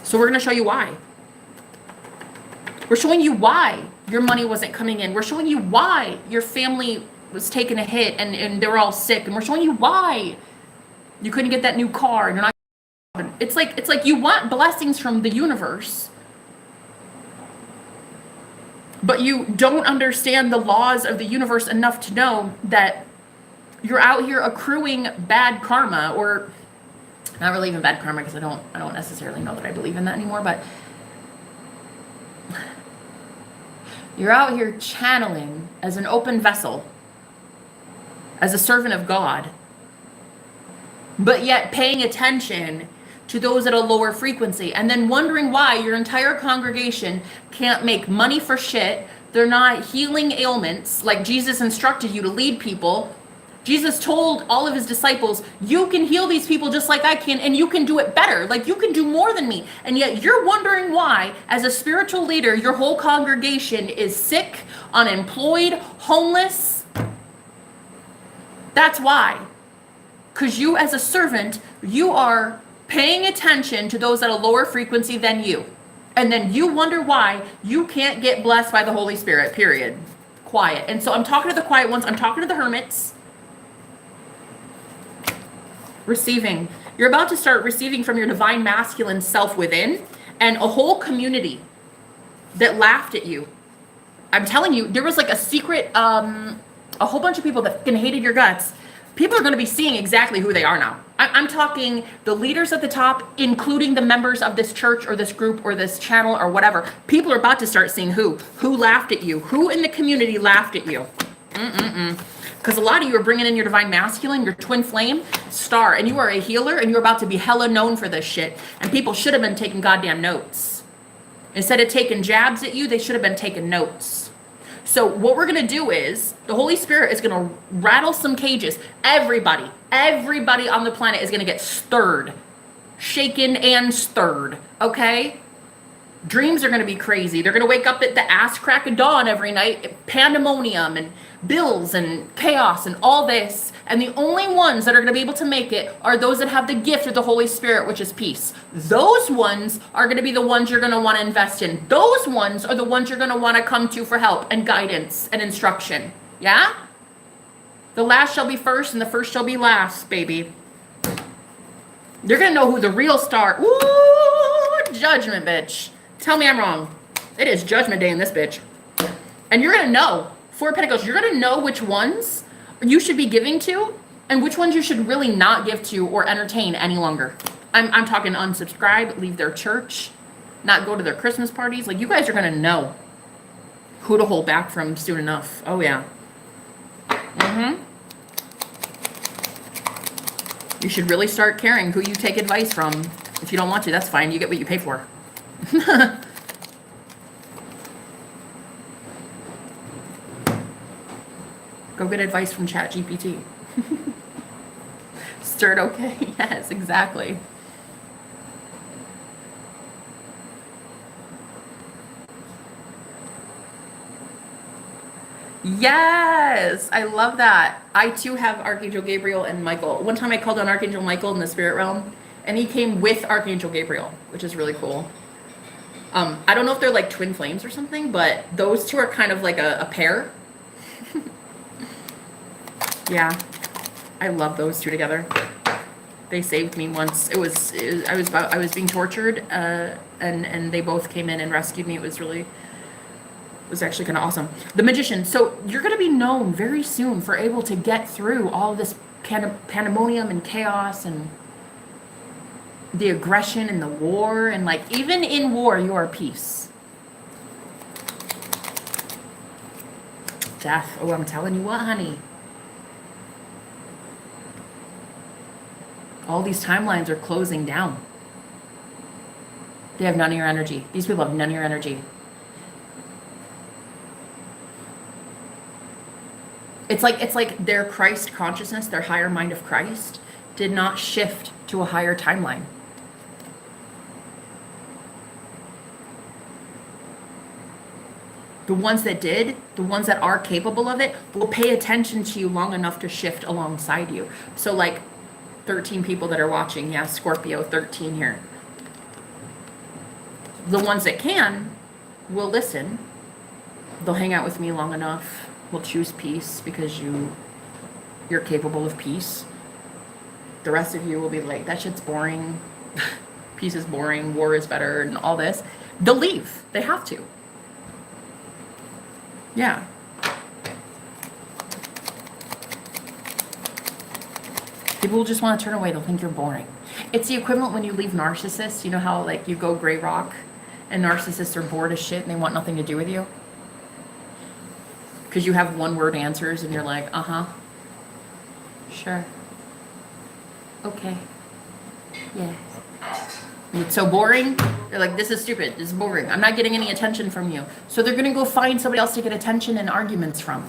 So we're going to show you why. We're showing you why your money wasn't coming in. We're showing you why your family was taking a hit and they were all sick. And we're showing you why you couldn't get that new car and you're not. It's like you want blessings from the universe, but you don't understand the laws of the universe enough to know that you're out here accruing bad karma, or not really even bad karma, because I don't necessarily know that I believe in that anymore, but you're out here channeling as an open vessel, as a servant of God, but yet paying attention to those at a lower frequency, and then wondering why your entire congregation can't make money for shit. They're not healing ailments like Jesus instructed you to lead people. Jesus told all of his disciples, you can heal these people just like I can, and you can do it better. Like, you can do more than me. And yet you're wondering why, as a spiritual leader, your whole congregation is sick, unemployed, homeless. That's why. Because you, as a servant, you are paying attention to those at a lower frequency than you. And then you wonder why you can't get blessed by the Holy Spirit, period. Quiet. And so I'm talking to the quiet ones. I'm talking to the hermits. Receiving. You're about to start receiving from your divine masculine self within, and a whole community that laughed at you. I'm telling you, there was like a secret, a whole bunch of people that fucking hated your guts. People are going to be seeing exactly who they are now. I'm talking the leaders at the top, including the members of this church or this group or this channel or whatever. People are about to start seeing who laughed at you, who in the community laughed at you. Because a lot of you are bringing in your divine masculine, your twin flame star, and you are a healer, and you're about to be hella known for this shit. And people should have been taking goddamn notes. Instead of taking jabs at you, they should have been taking notes. So what we're going to do is the Holy Spirit is going to rattle some cages. Everybody on the planet is going to get stirred, shaken and stirred. Okay. Dreams are going to be crazy. They're going to wake up at the ass crack of dawn every night, pandemonium and bills and chaos and all this. And the only ones that are going to be able to make it are those that have the gift of the Holy Spirit, which is peace. Those ones are going to be the ones you're going to want to invest in. Those ones are the ones you're going to want to come to for help and guidance and instruction. Yeah? The last shall be first and the first shall be last, baby. You're going to know who the real star. Ooh, judgment, bitch. Tell me I'm wrong. It is judgment day in this bitch. And you're going to know. Four of Pentacles. You're going to know which ones you should be giving to and which ones you should really not give to or entertain any longer. I'm talking unsubscribe, leave their church, not go to their Christmas parties. Like, you guys are going to know who to hold back from soon enough. Oh, yeah. You should really start caring who you take advice from. If you don't want to, that's fine. You get what you pay for. Go get advice from ChatGPT. Stirred okay? Yes, exactly. Yes, I love that. I too have Archangel Gabriel and Michael. One time I called on Archangel Michael in the spirit realm, and he came with Archangel Gabriel, which is really cool. I don't know if they're like twin flames or something, but those two are kind of like a pair. Yeah, I love those two together. They saved me once. I was being tortured, and they both came in and rescued me. It was actually kind of awesome. The Magician. So you're going to be known very soon for able to get through all this pandemonium and chaos and the aggression and the war, and like even in war you are peace. Death. Oh, I'm telling you what, honey. All these timelines are closing down. They have none of your energy. These people have none of your energy. It's like their Christ consciousness, their higher mind of Christ, did not shift to a higher timeline. The ones that did, the ones that are capable of it, will pay attention to you long enough to shift alongside you. So like 13 people that are watching, yeah, Scorpio 13 here. The ones that can will listen. They'll hang out with me long enough. Will choose peace because you're capable of peace. The rest of you will be like, that shit's boring. Peace is boring. War is better, and all this. They'll leave. They have to. Yeah. People will just want to turn away. They'll think you're boring. It's the equivalent when you leave narcissists. You know how like you go gray rock and narcissists are bored as shit and they want nothing to do with you? Because you have one word answers and you're like, uh-huh. Sure. Okay. Yeah. And it's so boring. They're like, this is stupid. This is boring. I'm not getting any attention from you. So they're going to go find somebody else to get attention and arguments from.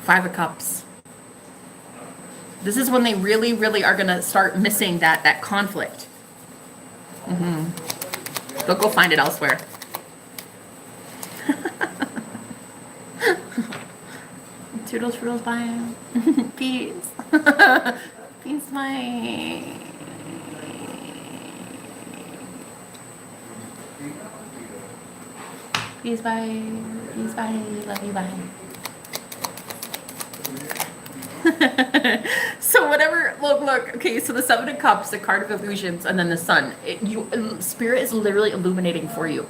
Five of Cups. This is when they really, really are going to start missing that conflict. They'll go find it elsewhere. Toodles, toodles, bye. Peace. Peace, bye. Peace, bye. Peace, bye. Love you, bye. So whatever, look, okay, so the Seven of Cups, the card of illusions, and then the Sun. Spirit is literally illuminating for you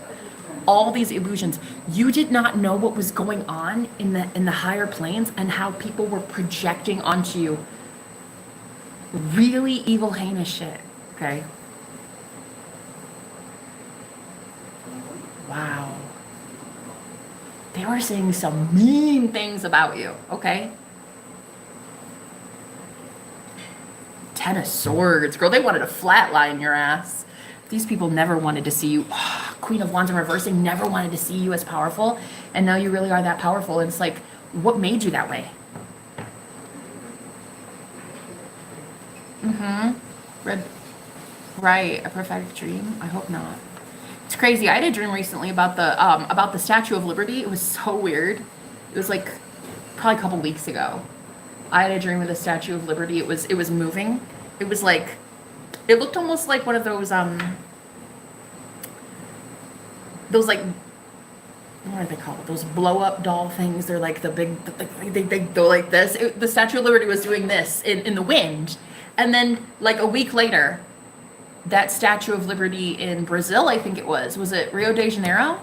all these illusions. You did not know what was going on in the higher planes and how people were projecting onto you really evil, heinous shit, okay? Wow. They were saying some mean things about you, okay? Ten of Swords. Girl, they wanted to flatline your ass. These people never wanted to see you. Queen of Wands in reverse, they never wanted to see you as powerful. And now you really are that powerful. And it's like, what made you that way? Red. Right, a prophetic dream? I hope not. It's crazy. I had a dream recently about the Statue of Liberty. It was so weird. It was like probably a couple weeks ago. I had a dream of the Statue of Liberty. It was moving. It was like, it looked almost like one of those like, what are they called? Those blow up doll things. They're like the big, they go like this. The Statue of Liberty was doing this in the wind. And then like a week later, that Statue of Liberty in Brazil, I think it was it Rio de Janeiro?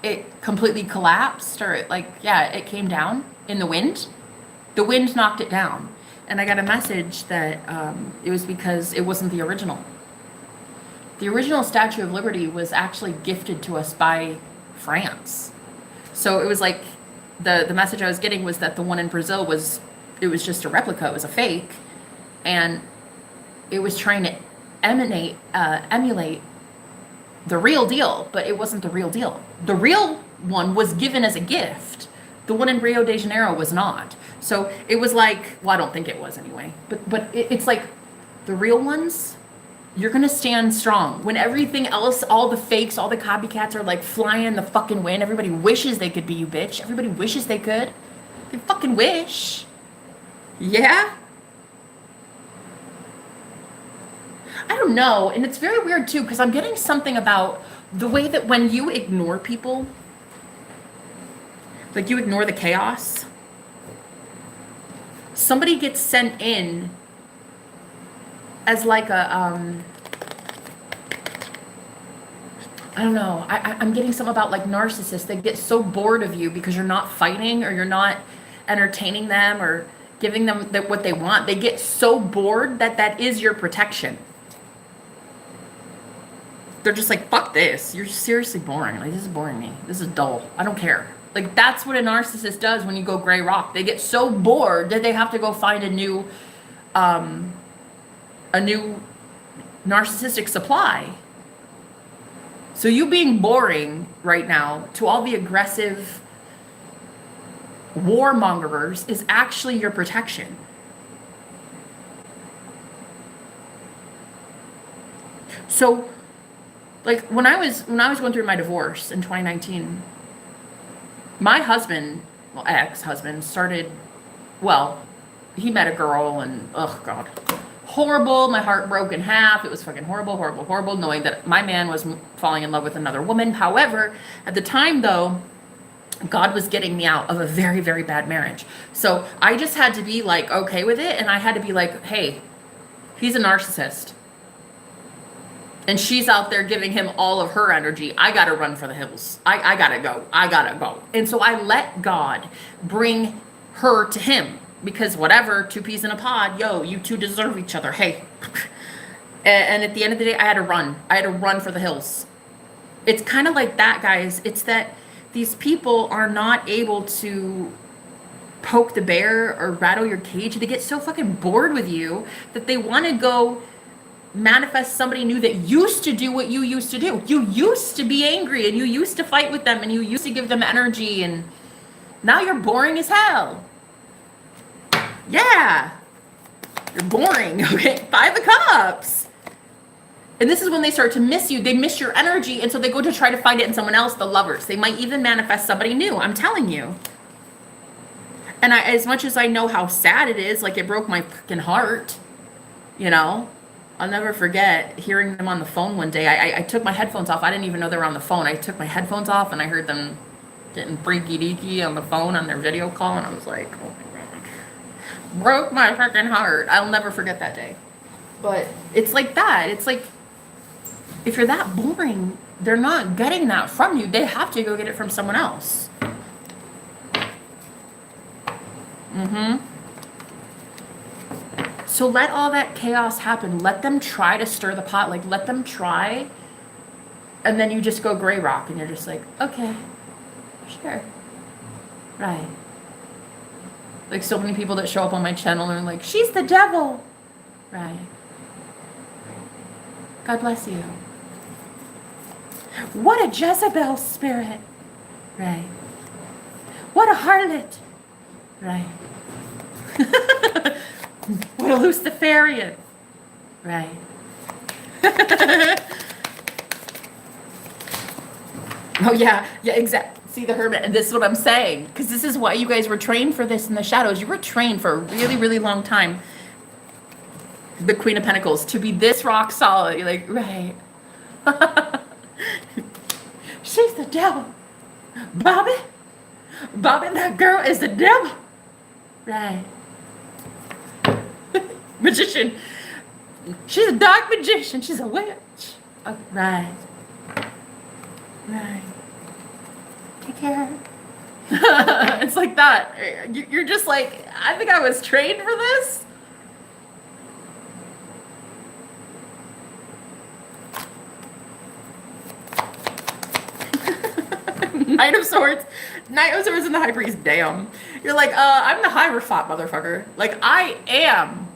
It completely collapsed, or it came down in the wind. The wind knocked it down. And I got a message that it was because it wasn't the original. The original Statue of Liberty was actually gifted to us by France. So it was like, the message I was getting was that the one in Brazil was just a replica, it was a fake. And it was trying to emulate the real deal, but it wasn't the real deal. The real one was given as a gift. The one in Rio de Janeiro was not. So it was like, well, I don't think it was anyway, but it's like the real ones, you're going to stand strong. When everything else, all the fakes, all the copycats are like flying in the fucking wind, everybody wishes they could be you, bitch. Everybody wishes they could. They fucking wish. Yeah? I don't know. And it's very weird too, because I'm getting something about the way that when you ignore people, like you ignore the chaos, somebody gets sent in as like a, I don't know. I'm getting something about like narcissists. They get so bored of you because you're not fighting or you're not entertaining them or giving them what they want. They get so bored that is your protection. They're just like, fuck this. You're seriously boring. Like, this is boring me. This is dull. I don't care. Like, that's what a narcissist does when you go gray rock. They get so bored that they have to go find a new narcissistic supply. So you being boring right now to all the aggressive warmongers is actually your protection. So, like, when I was going through my divorce in 2019, my husband, well, ex-husband, he met a girl and, oh God, horrible. My heart broke in half. It was fucking horrible, knowing that my man was falling in love with another woman. However, at the time though, God was getting me out of a very, very bad marriage. So I just had to be like, okay with it. And I had to be like, hey, he's a narcissist. And she's out there giving him all of her energy. I got to run for the hills. I got to go. And so I let God bring her to him. Because whatever, two peas in a pod, yo, you two deserve each other. Hey. And at the end of the day, I had to run. I had to run for the hills. It's kind of like that, guys. It's that these people are not able to poke the bear or rattle your cage. They get so fucking bored with you that they want to go manifest somebody new that used to do what you used to do. You used to be angry and you used to fight with them and you used to give them energy, and now you're boring as hell. Yeah, you're boring. Okay, 5 of Cups. And this is when they start to miss you. They miss your energy, and so they go to try to find it in someone else, the Lovers. They might even manifest somebody new. I'm telling you. And as much as I know how sad it is, like, it broke my freaking heart, you know. I'll never forget hearing them on the phone one day. I took my headphones off. I didn't even know they were on the phone. I took my headphones off and I heard them getting freaky deaky on the phone on their video call, and I was like, oh my God. Broke my freaking heart. I'll never forget that day. But it's like that. It's like, if you're that boring, they're not getting that from you. They have to go get it from someone else. So let all that chaos happen. Let them try to stir the pot. Like, let them try. And then you just go gray rock and you're just like, okay, sure. Right. Like, so many people that show up on my channel and are like, she's the devil. Right. God bless you. What a Jezebel spirit. Right. What a harlot. Right. What a Luciferian. Right. Oh, yeah. Yeah, exactly. See the hermit. And this is what I'm saying. Because this is why you guys were trained for this in the shadows. You were trained for a really, really long time. The Queen of Pentacles. To be this rock solid. You're like, right. She's the devil. Bobby, that girl is the devil. Right. Magician. She's a dark magician. She's a witch. Oh, right. Right. Take care. It's like that. You're just like, I think I was trained for this. Knight of Swords. Knight of Swords and the High Priest. Damn. You're like, I'm the Hierophant, motherfucker. Like, I am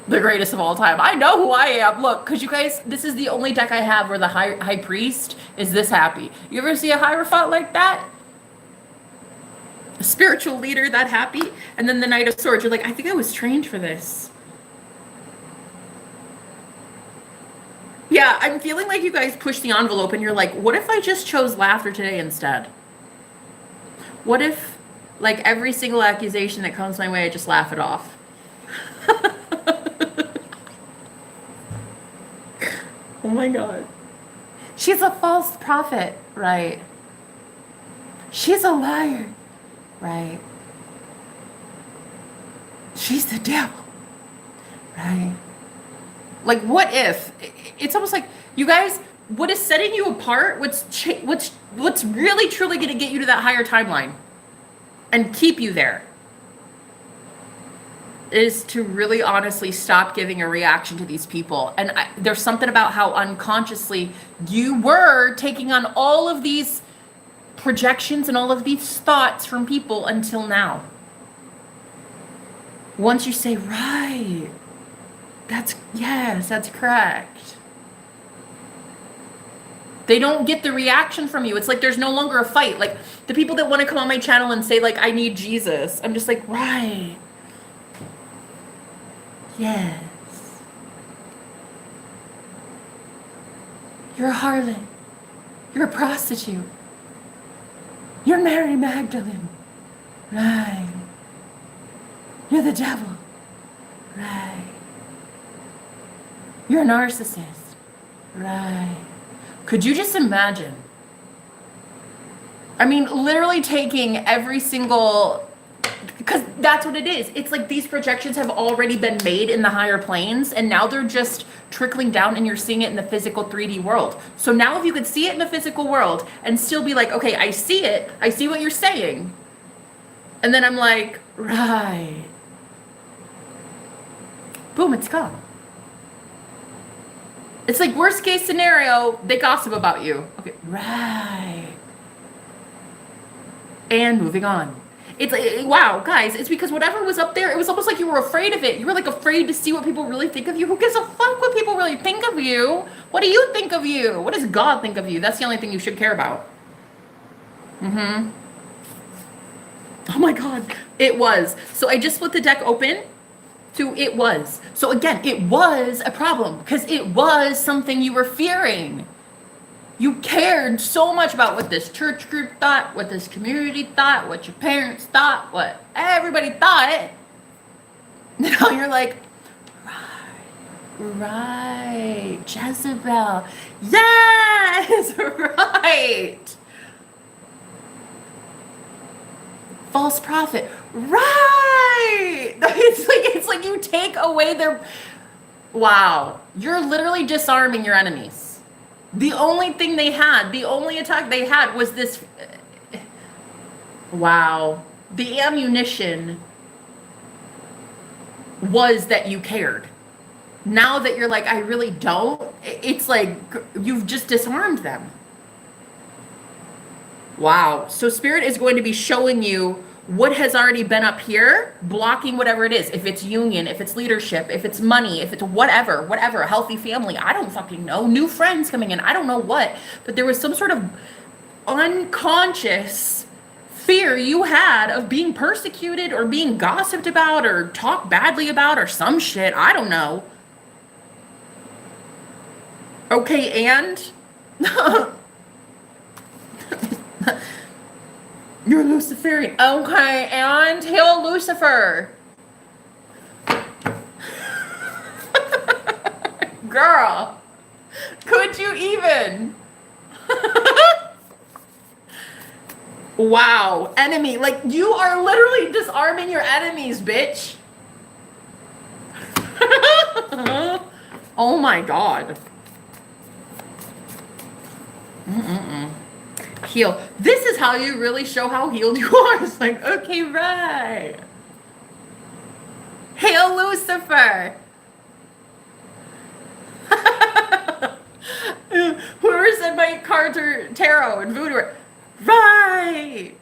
the greatest of all time. I know who I am. Look, because you guys, this is the only deck I have where the High Priest is this happy. You ever see a Hierophant like that? A spiritual leader that happy? And then the Knight of Swords. You're like, I think I was trained for this. Yeah, I'm feeling like you guys push the envelope and you're like, what if I just chose laughter today instead? What if, like, every single accusation that comes my way, I just laugh it off? Oh my God. She's a false prophet, right? She's a liar, right? She's the devil, right? Like, what if? It's almost like, you guys, what is setting you apart, what's really truly going to get you to that higher timeline and keep you there is to really honestly stop giving a reaction to these people. And there's something about how unconsciously you were taking on all of these projections and all of these thoughts from people until now. Once you say, right, yes, that's correct. They don't get the reaction from you. It's like there's no longer a fight. Like the people that want to come on my channel and say like, I need Jesus. I'm just like, right. Yes. You're a harlot. You're a prostitute. You're Mary Magdalene. Right. You're the devil. Right. You're a narcissist. Right. Could you just imagine? I mean, literally taking every single, because that's what it is. It's like these projections have already been made in the higher planes, and now they're just trickling down and you're seeing it in the physical 3D world. So now if you could see it in the physical world and still be like, okay, I see it. I see what you're saying. And then I'm like, right. Boom, it's gone. It's like worst case scenario, they gossip about you. Okay, right. And moving on. It's like, wow, guys, it's because whatever was up there, it was almost like you were afraid of it. You were like afraid to see what people really think of you. Who gives a fuck what people really think of you? What do you think of you? What does God think of you? That's the only thing you should care about. Oh my God, it was. So I just split the deck open. It was. So again, it was a problem because it was something you were fearing. You cared so much about what this church group thought, what this community thought, what your parents thought, what everybody thought. Now you're like, right, Jezebel. Yes, right. False prophet. Right. It's like you take away their, wow. You're literally disarming your enemies. The only thing they had, the only attack they had was this, wow. The ammunition was that you cared. Now that you're like, I really don't, it's like you've just disarmed them. Wow. So Spirit is going to be showing you what has already been up here, blocking whatever it is. If it's union, if it's leadership, if it's money, if it's whatever, a healthy family, I don't fucking know. New friends coming in, I don't know what. But there was some sort of unconscious fear you had of being persecuted or being gossiped about or talked badly about or some shit. I don't know. Okay, and you're Luciferian. Okay, and hail Lucifer. Girl, could you even? Wow, enemy. Like, you are literally disarming your enemies, bitch. Oh my God. Heal. This is how you really show how healed you are. It's like, okay, right. Hail Lucifer. Whoever said my cards are tarot and voodoo. Right.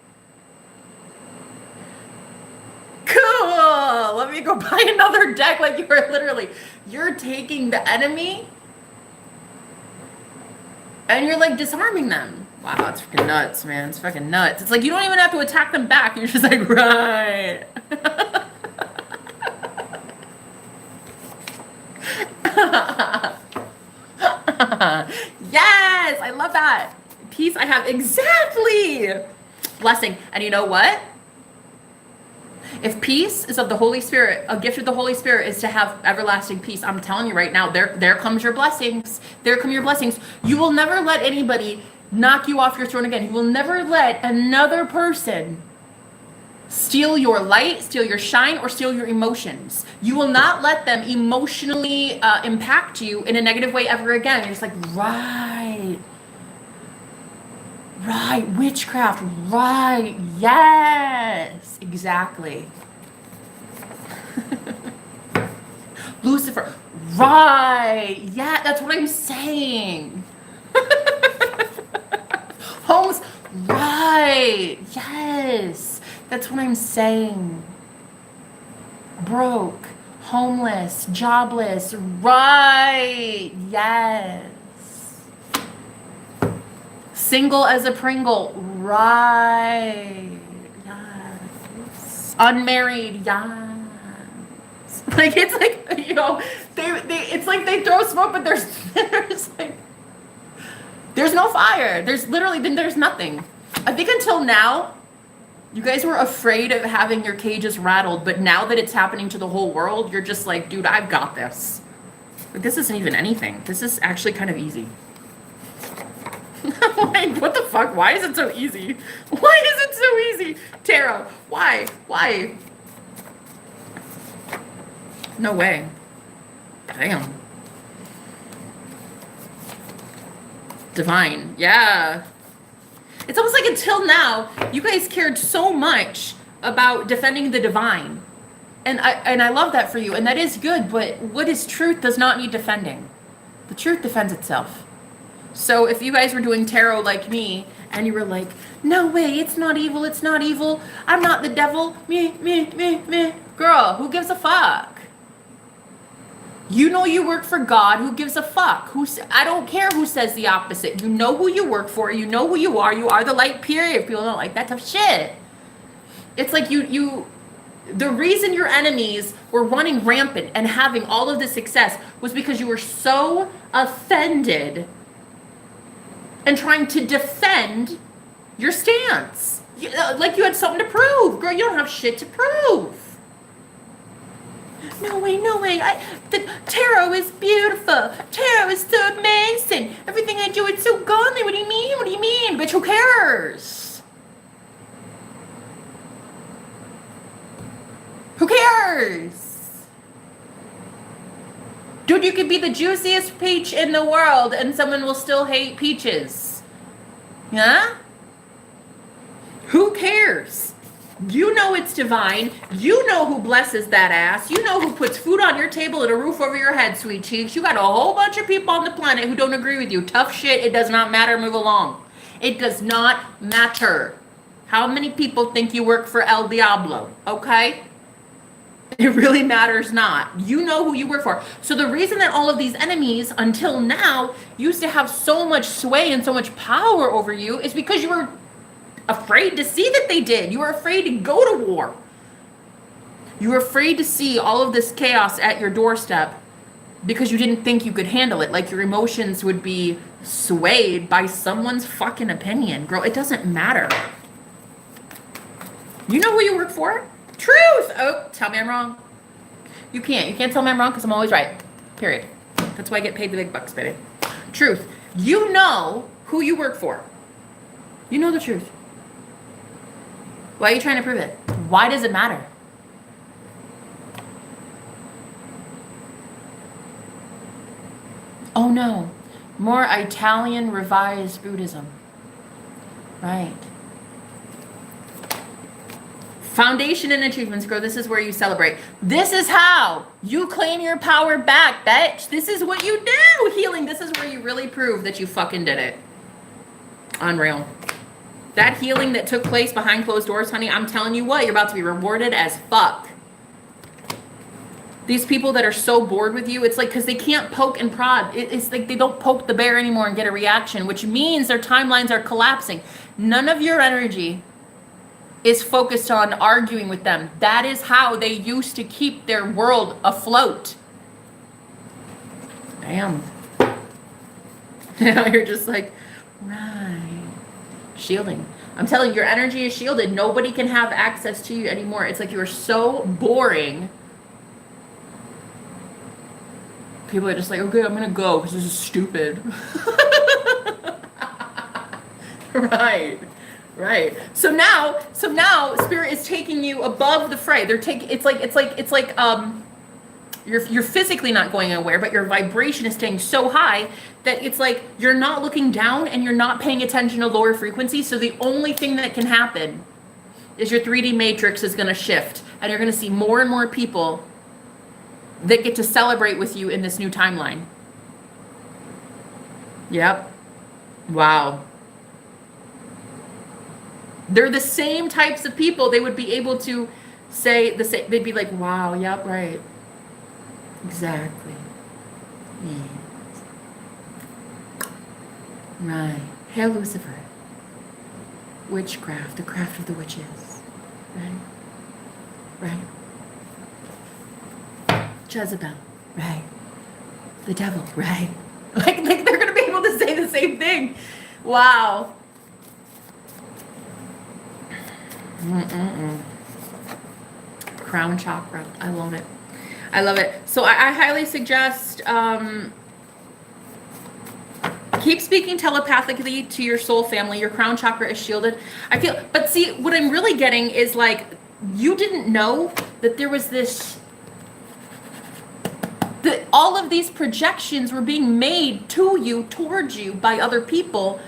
Cool. Let me go buy another deck. Like, you are literally, you're taking the enemy and you're like disarming them. Wow, it's freaking nuts, man. It's fucking nuts. It's like you don't even have to attack them back. You're just like, right. Yes, I love that. Peace I have. Exactly. Blessing. And you know what? If peace is of the Holy Spirit, a gift of the Holy Spirit is to have everlasting peace. I'm telling you right now, there comes your blessings. There come your blessings. You will never let anybody knock you off your throne again. You will never let another person steal your light, steal your shine, or steal your emotions. You will not let them emotionally impact you in a negative way ever again. You're just like, right. Right, witchcraft, right, yes, exactly. Lucifer, right, yeah, that's what I'm saying. Homes, right, yes, that's what I'm saying. Broke, homeless, jobless, right, yes. Single as a Pringle, right, yes. Unmarried, yes. Like, it's like, you know, it's like they throw smoke, but there's like, there's no fire. There's nothing. I think until now, you guys were afraid of having your cages rattled, but now that it's happening to the whole world, you're just like, dude, I've got this. Like, this isn't even anything. This is actually kind of easy. Like, what the fuck? Why is it so easy? Why is it so easy? Tarot, why? Why? No way. Damn. Divine, yeah. It's almost like until now, you guys cared so much about defending the divine. And I love that for you, and that is good, but what is truth does not need defending. The truth defends itself. So if you guys were doing tarot like me, and you were like, no way, it's not evil, I'm not the devil, me. Girl, who gives a fuck? You know you work for God, who gives a fuck? I don't care who says the opposite. You know who you work for, you know who you are the light, period. People don't like that tough shit. It's like the reason your enemies were running rampant and having all of this success was because you were so offended and trying to defend your stance. Like you had something to prove. Girl, you don't have shit to prove. No way. The tarot is beautiful. Tarot is so amazing. Everything I do, it's so godly. What do you mean? Bitch, who cares? Who cares? Dude, you could be the juiciest peach in the world and someone will still hate peaches. Yeah? Who cares? You know it's divine. You know who blesses that ass. You know who puts food on your table and a roof over your head, sweet cheeks. You got a whole bunch of people on the planet who don't agree with you. Tough shit. It does not matter. Move along. It does not matter. How many people think you work for El Diablo? Okay? It really matters not. You know who you work for. So the reason that all of these enemies until now used to have so much sway and so much power over you is because you were afraid to see that they did. You were afraid to go to war. You were afraid to see all of this chaos at your doorstep because you didn't think you could handle it. Like your emotions would be swayed by someone's fucking opinion. Girl, it doesn't matter. You know who you work for? Truth. Oh, tell me I'm wrong. You can't tell me I'm wrong because I'm always right. Period. That's why I get paid the big bucks, baby. Truth. You know who you work for. You know the truth. Why are you trying to prove it? Why does it matter? Oh no. More Italian revised Buddhism. Right. Foundation and achievements, girl. This is where you celebrate. This is how you claim your power back, bitch. This is what you do. Healing. This is where you really prove that you fucking did it. Unreal. That healing that took place behind closed doors, honey, I'm telling you what, you're about to be rewarded as fuck. These people that are so bored with you, it's like because they can't poke and prod. It's like they don't poke the bear anymore and get a reaction, which means their timelines are collapsing. None of your energy is focused on arguing with them. That is how they used to keep their world afloat. Damn. Now you're just like, right. Shielding. I'm telling you, your energy is shielded. Nobody can have access to you anymore. It's like you are so boring. People are just like, okay, I'm gonna go because this is stupid. Right. So now spirit is taking you above the fray. It's like you're physically not going anywhere, but your vibration is staying so high that it's like you're not looking down and you're not paying attention to lower frequencies. So the only thing that can happen is your 3D matrix is going to shift and you're going to see more and more people that get to celebrate with you in this new timeline. Yep. Wow. They're the same types of people. They would be able to say the same. They'd be like, wow, yep, right. Exactly. Yes. Right. Hail Lucifer. Witchcraft, the craft of the witches. Right. Jezebel. Right. The devil. Right. Like they're going to be able to say the same thing. Wow. Crown chakra. I love it. So I highly suggest keep speaking telepathically to your soul family. Your crown chakra is shielded. But see, what I'm really getting is like, you didn't know that there was this, that all of these projections were being made to you, towards you by other people.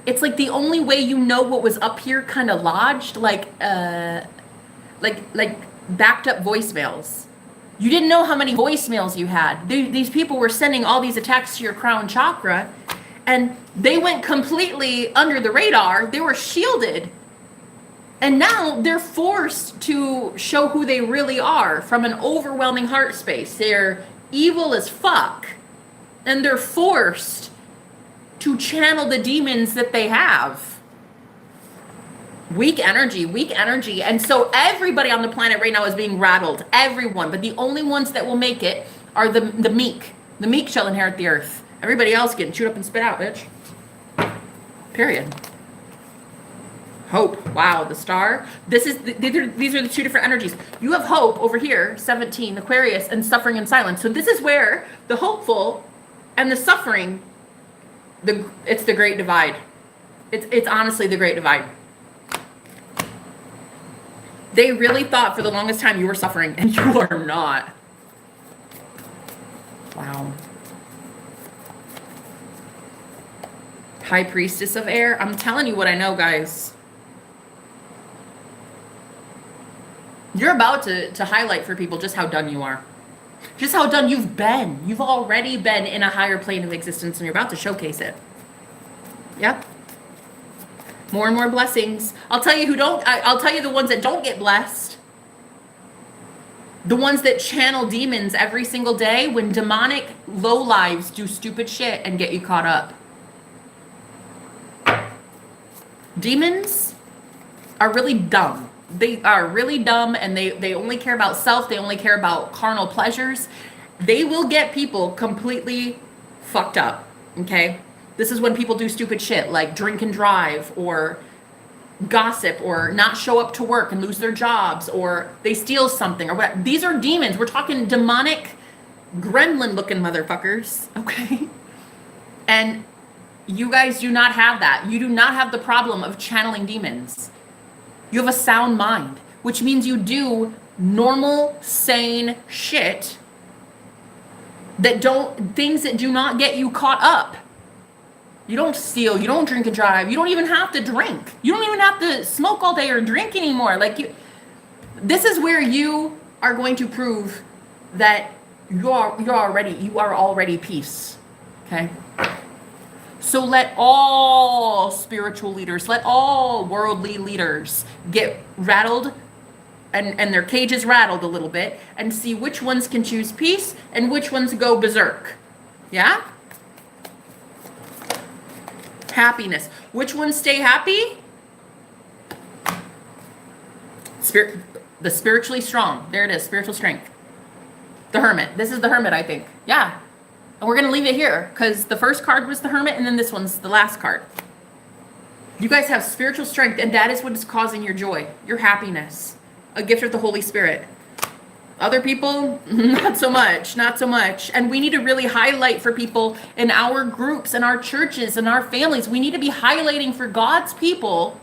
It's like the only way you know what was up here kind of lodged, like backed up voicemails. You didn't know how many voicemails you had. These people were sending all these attacks to your crown chakra, and they went completely under the radar. They were shielded. And now they're forced to show who they really are from an overwhelming heart space. They're evil as fuck. And they're forced to channel the demons that they have. Weak energy. And so everybody on the planet right now is being rattled. Everyone. But the only ones that will make it are the meek. The meek shall inherit the earth. Everybody else getting chewed up and spit out, bitch. Period. Hope. Wow, the star. These are the two different energies. You have hope over here, 17, Aquarius, and suffering and silence. So this is where the hopeful and the suffering, it's the great divide. It's honestly the great divide. They really thought for the longest time you were suffering, and you are not. Wow. High Priestess of Air. I'm telling you what I know, guys. You're about to highlight for people just how done you are. Just how done you've been. You've already been in a higher plane of existence, and you're about to showcase it. Yep. More and more blessings. I'll tell you who don't, I'll tell you the ones that don't get blessed. The ones that channel demons every single day when demonic lowlives do stupid shit and get you caught up. Demons are really dumb. They are really dumb, and they only care about self. They only care about carnal pleasures. They will get people completely fucked up, okay? This is when people do stupid shit like drink and drive, or gossip, or not show up to work and lose their jobs, or they steal something, or whatever. These are demons. We're talking demonic, gremlin-looking motherfuckers, okay? And you guys do not have that. You do not have the problem of channeling demons. You have a sound mind, which means you do normal, sane shit things that do not get you caught up. You don't steal, you don't drink and drive, you don't even have to drink. You don't even have to smoke all day or drink anymore. This is where you are going to prove that you are already peace. Okay? So let all spiritual leaders, let all worldly leaders get rattled and their cages rattled a little bit, and see which ones can choose peace and which ones go berserk. Yeah? Happiness. Which ones stay happy? The spiritually strong. There it is, spiritual strength. The Hermit. This is the Hermit, I think. Yeah. And we're going to leave it here because the first card was the Hermit, and then this one's the last card. You guys have spiritual strength, and that is what is causing your joy, your happiness, a gift of the Holy Spirit. Other people, not so much, not so much. And we need to really highlight for people in our groups and our churches and our families. We need to be highlighting for God's people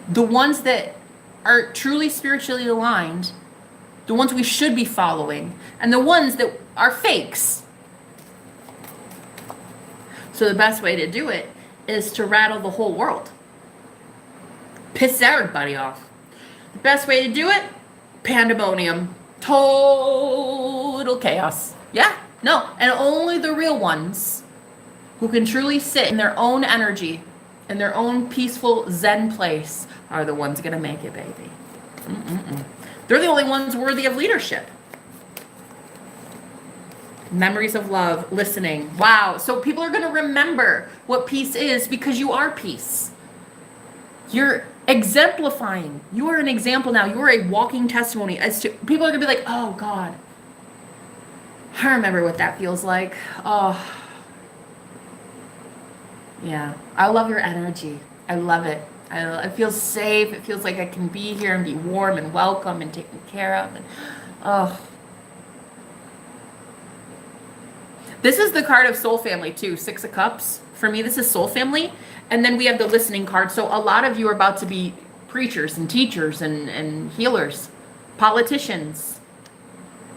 the ones that are truly spiritually aligned, the ones we should be following, and the ones that are fakes. So the best way to do it is to rattle the whole world. Piss everybody off. The best way to do it, pandemonium. Total chaos. Yeah, no. And only the real ones who can truly sit in their own energy, in their own peaceful Zen place, are the ones going to make it, baby. They're the only ones worthy of leadership. Memories of love, listening. Wow. So people are going to remember what peace is because you are peace. You're exemplifying. You are an example now. You are a walking testimony as to people are going to be like, oh God, I remember what that feels like. Oh, yeah. I love your energy. I love it. It feels safe. It feels like I can be here and be warm and welcome and taken care of. And, oh. This is the card of Soul Family too, 6 of Cups. For me, this is Soul Family. And then we have the listening card. So a lot of you are about to be preachers and teachers and healers, politicians,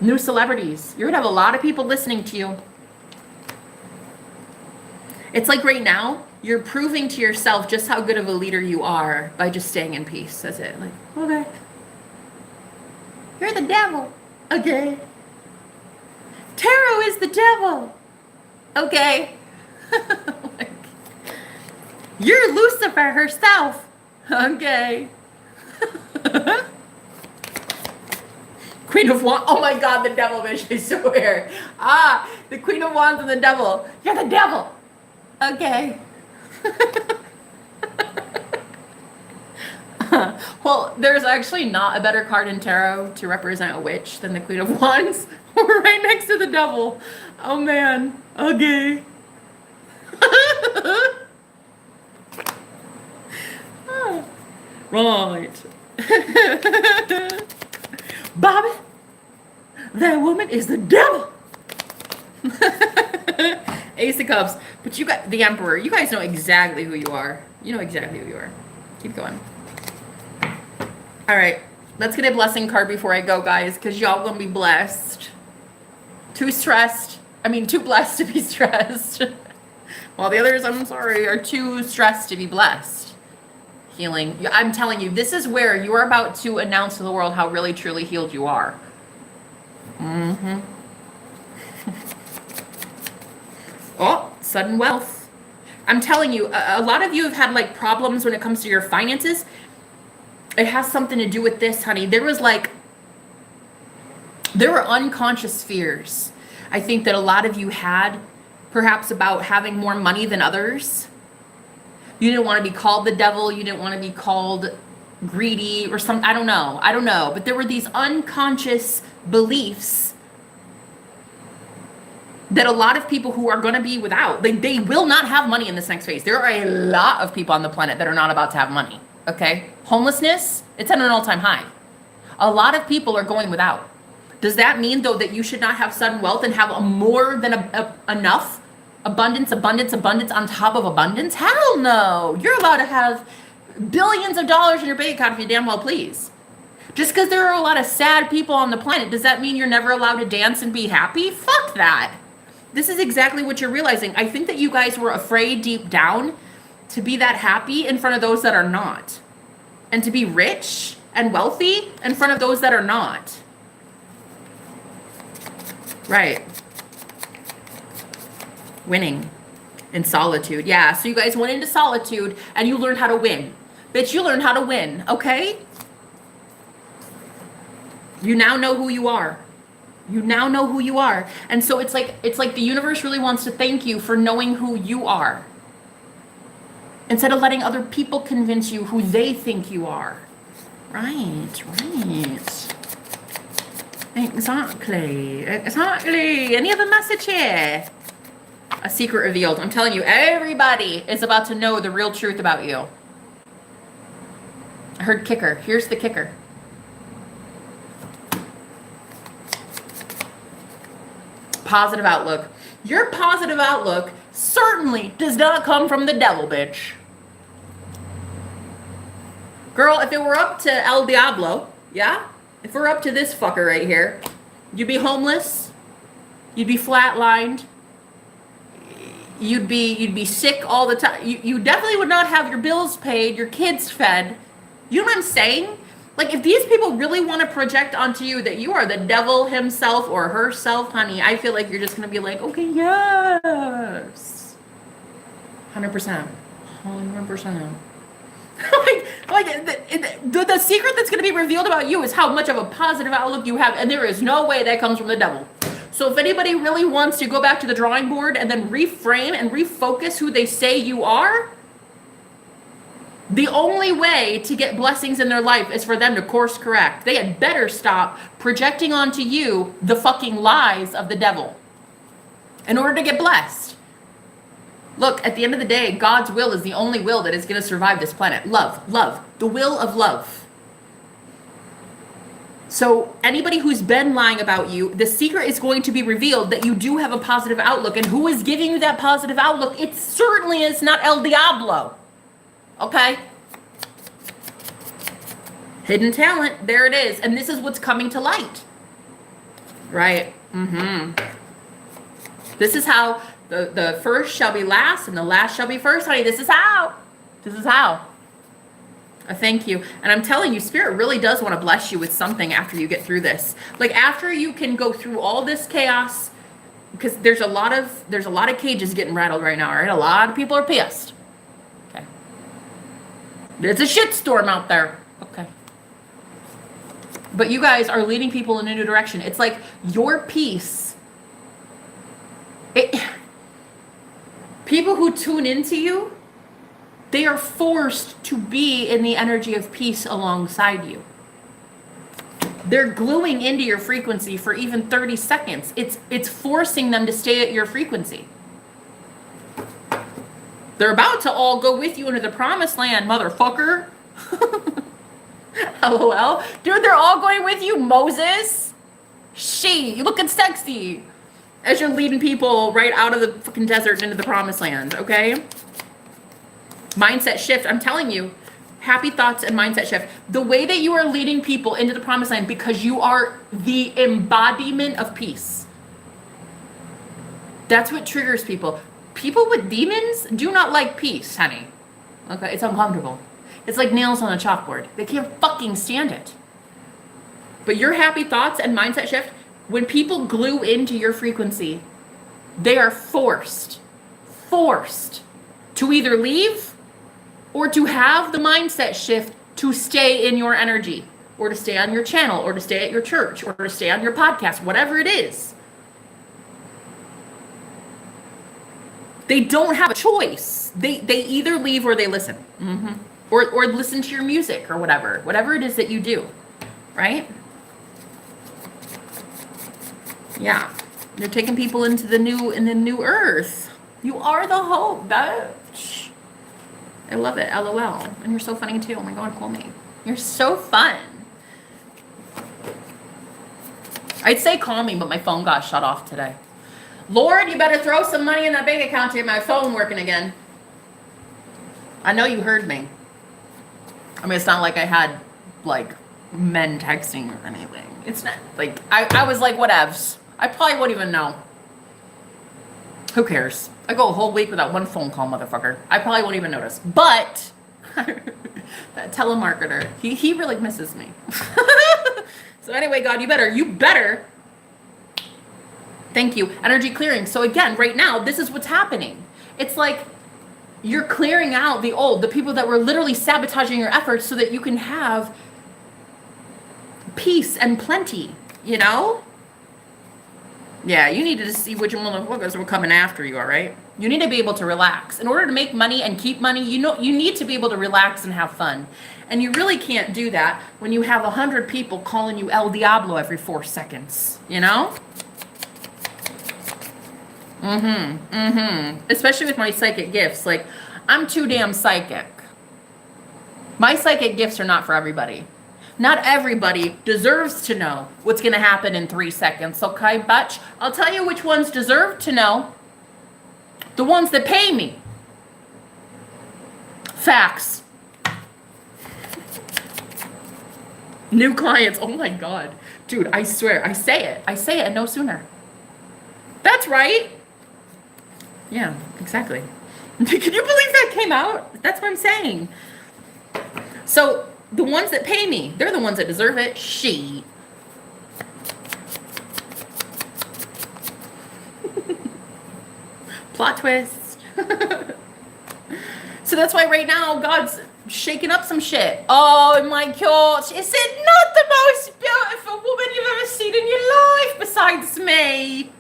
new celebrities. You're going to have a lot of people listening to you. It's like right now, you're proving to yourself just how good of a leader you are by just staying in peace. That's it. Like, okay. You're the devil. Okay. Tarot is the devil. Okay. Like, you're Lucifer herself. Okay. Queen of Wands. Oh my God, the devil bitch is so weird. Ah, the Queen of Wands and the devil. You're the devil. Okay. Well, there's actually not a better card in tarot to represent a witch than the Queen of Wands. We're right next to the devil. Oh man. Okay. Right. Bobby, that woman is the devil. Ace of Cups. But you got the Emperor. You guys know exactly who you are. You know exactly who you are. Keep going. All right. Let's get a blessing card before I go, guys, because y'all gonna be blessed. Too blessed to be stressed. While the others, I'm sorry, are too stressed to be blessed. Healing. I'm telling you, this is where you are about to announce to the world how really, truly healed you are. Oh, sudden wealth. I'm telling you, a lot of you have had like problems when it comes to your finances. It has something to do with this, honey. There were unconscious fears, I think, that a lot of you had, perhaps about having more money than others. You didn't want to be called the devil. You didn't want to be called greedy or something. I don't know. But there were these unconscious beliefs that a lot of people who are going to be without, they will not have money in this next phase. There are a lot of people on the planet that are not about to have money, okay? Homelessness, it's at an all-time high. A lot of people are going without. Does that mean, though, that you should not have sudden wealth and have a more than enough? Abundance on top of abundance? Hell no. You're allowed to have billions of dollars in your bank account if you damn well please. Just because there are a lot of sad people on the planet, does that mean you're never allowed to dance and be happy? Fuck that. This is exactly what you're realizing. I think that you guys were afraid deep down to be that happy in front of those that are not. And to be rich and wealthy in front of those that are not. Right. Winning in solitude. Yeah, so you guys went into solitude and you learned how to win. Bitch, you learned how to win, okay? You now know who you are. You now know who you are. And so it's like the universe really wants to thank you for knowing who you are. Instead of letting other people convince you who they think you are. Right. Exactly. Any other message here? A secret revealed. I'm telling you, everybody is about to know the real truth about you. I heard kicker. Here's the kicker. Positive outlook. Your positive outlook certainly does not come from the devil, bitch. Girl, if it were up to El Diablo, yeah? If we're up to this fucker right here, you'd be homeless. You'd be flatlined. You'd be sick all the time. You definitely would not have your bills paid, your kids fed. You know what I'm saying? Like, if these people really want to project onto you that you are the devil himself or herself, honey, I feel like you're just going to be like, okay, yes. 100%. 100%. The secret that's going to be revealed about you is how much of a positive outlook you have, and there is no way that comes from the devil. So if anybody really wants to go back to the drawing board and then reframe and refocus who they say you are, the only way to get blessings in their life is for them to course correct. They had better stop projecting onto you the fucking lies of the devil in order to get blessed. Look, at the end of the day, God's will is the only will that is going to survive this planet. Love, the will of love. So anybody who's been lying about you, the secret is going to be revealed that you do have a positive outlook. And who is giving you that positive outlook? It certainly is not El Diablo. Okay? Hidden talent, there it is. And this is what's coming to light. Right? This is how the first shall be last and the last shall be first, honey. This is how. I thank you. And I'm telling you, Spirit really does want to bless you with something after you get through this. Like, after you can go through all this chaos, because there's a lot of cages getting rattled right now, right? A lot of people are pissed. Okay. It's a shitstorm out there. Okay. But you guys are leading people in a new direction. It's like your peace. People who tune into you, they are forced to be in the energy of peace alongside you. They're gluing into your frequency for even 30 seconds. It's forcing them to stay at your frequency. They're about to all go with you into the promised land, motherfucker. LOL. Dude, they're all going with you, Moses. You looking sexy as you're leading people right out of the fucking desert into the promised land, okay? Mindset shift. I'm telling you, happy thoughts and mindset shift. The way that you are leading people into the promised land, because you are the embodiment of peace. That's what triggers people. People with demons do not like peace, honey. Okay, it's uncomfortable. It's like nails on a chalkboard. They can't fucking stand it. But your happy thoughts and mindset shift, when people glue into your frequency, they are forced to either leave or to have the mindset shift to stay in your energy, or to stay on your channel, or to stay at your church, or to stay on your podcast, whatever it is. They don't have a choice. They either leave or they listen. Or listen to your music or whatever it is that you do, right? Yeah, you're taking people into the new earth. You are the hope, bitch. I love it, LOL. And you're so funny too. Oh my God, call me. You're so fun. I'd say call me, but my phone got shut off today. Lord, you better throw some money in that bank account to get my phone working again. I know you heard me. I mean, it's not like I had, like, men texting or anything. It's not, like, I was like, whatevs. I probably won't even know. Who cares? I go a whole week without one phone call, motherfucker. I probably won't even notice. But, that telemarketer, he really misses me. So anyway, God, you better. Thank you. Energy clearing. So again, right now, this is what's happening. It's like you're clearing out the people that were literally sabotaging your efforts so that you can have peace and plenty, you know? Yeah, you need to see which motherfuckers were coming after you, all right? You need to be able to relax. In order to make money and keep money, you need to be able to relax and have fun. And you really can't do that when you have 100 people calling you El Diablo every 4 seconds, you know? Especially with my psychic gifts. Like, I'm too damn psychic. My psychic gifts are not for everybody. Not everybody deserves to know what's going to happen in 3 seconds, okay, bitch? I'll tell you which ones deserve to know. The ones that pay me. Facts. New clients. Oh my God. Dude, I swear. I say it and no sooner. That's right. Yeah, exactly. Can you believe that came out? That's what I'm saying. So the ones that pay me, they're the ones that deserve it. She. Plot twist. So that's why right now God's shaking up some shit. Oh my gosh. Is it not the most beautiful woman you've ever seen in your life besides me?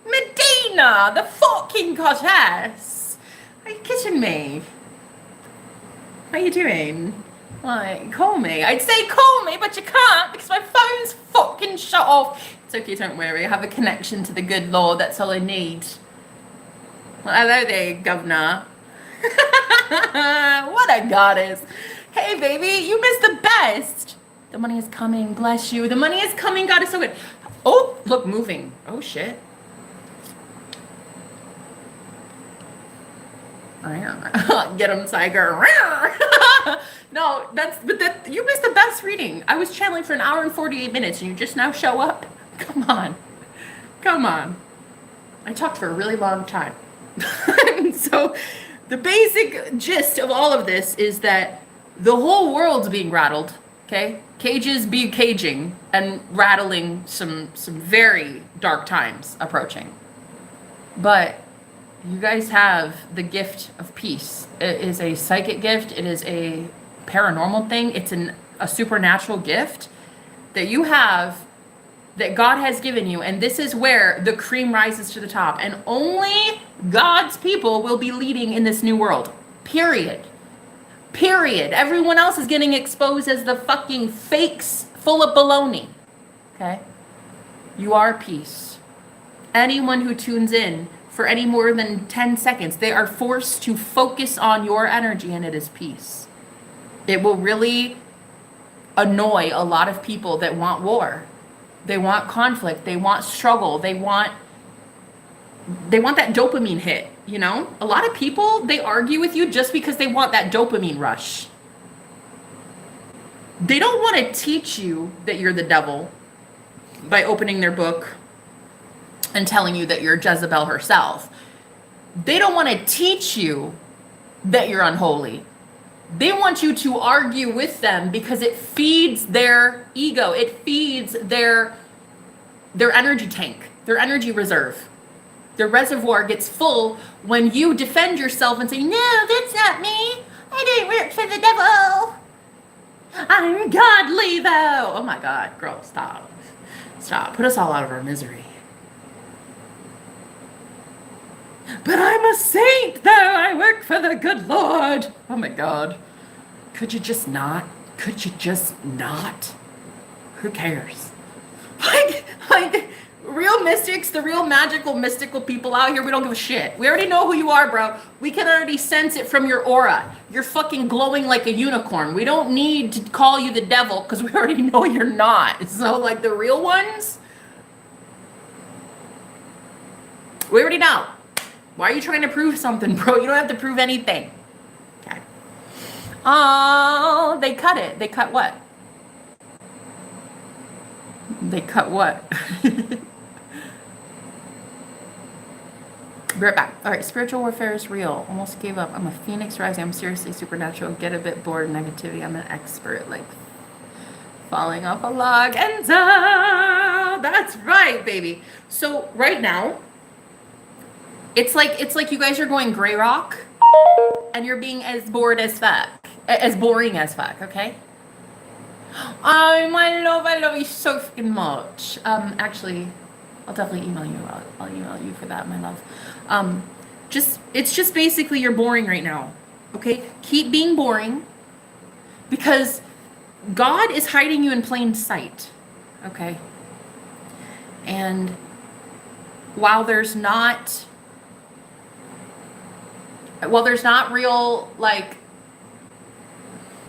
Medina, the fucking goddess. Are you kidding me? How you doing? Like, call me. I'd say call me, but you can't because my phone's fucking shut off. It's okay, don't worry. I have a connection to the good Lord. That's all I need. Well, hello there, governor. What a goddess. Hey, baby, you missed the best. The money is coming. Bless you. The money is coming. God is so good. Oh, look, moving. Oh, shit. Get him, tiger. No, you missed the best reading. I was channeling for 1 hour and 48 minutes and you just now show up? Come on. I talked for a really long time. So the basic gist of all of this is that the whole world's being rattled, okay? Cages be caging and rattling some very dark times approaching. But you guys have the gift of peace. It is a psychic gift. It is a paranormal thing. It's a supernatural gift that you have, that God has given you. And this is where the cream rises to the top. And only God's people will be leading in this new world. Period. Everyone else is getting exposed as the fucking fakes full of baloney. Okay? You are peace. Anyone who tunes in for any more than 10 seconds, they are forced to focus on your energy, and it is peace. It will really annoy a lot of people that want war. They want conflict. They want struggle. They want that dopamine hit, you know? A lot of people, they argue with you just because they want that dopamine rush. They don't want to teach you that you're the devil by opening their book and telling you that you're Jezebel herself. They don't want to teach you that you're unholy. They want you to argue with them because it feeds their ego. It feeds their energy tank, their energy reserve. The reservoir gets full when you defend yourself and say, no, that's not me. I didn't work for the devil. I'm godly, though. Oh, my God. Girl, stop. Stop. Put us all out of our misery. But I'm a saint, though. I work for the good Lord. Oh, my God. Could you just not? Could you just not? Who cares? Like, real mystics, the real magical, mystical people out here, we don't give a shit. We already know who you are, bro. We can already sense it from your aura. You're fucking glowing like a unicorn. We don't need to call you the devil because we already know you're not. So, like, the real ones, we already know. Why are you trying to prove something, bro? You don't have to prove anything. Okay. Oh, they cut it. They cut what? They cut what? Be right back. All right, spiritual warfare is real. Almost gave up. I'm a phoenix rising. I'm seriously supernatural. Get a bit bored. Negativity. I'm an expert. Like falling off a log and down. That's right, baby. So right now, it's like you guys are going gray rock, and you're being as bored as fuck, as boring as fuck. Okay. Oh, my love, I love you so freaking much. Actually, I'll definitely email you. I'll email you for that, my love. It's just basically you're boring right now. Okay? Keep being boring because God is hiding you in plain sight. Okay? And while there's not real, like,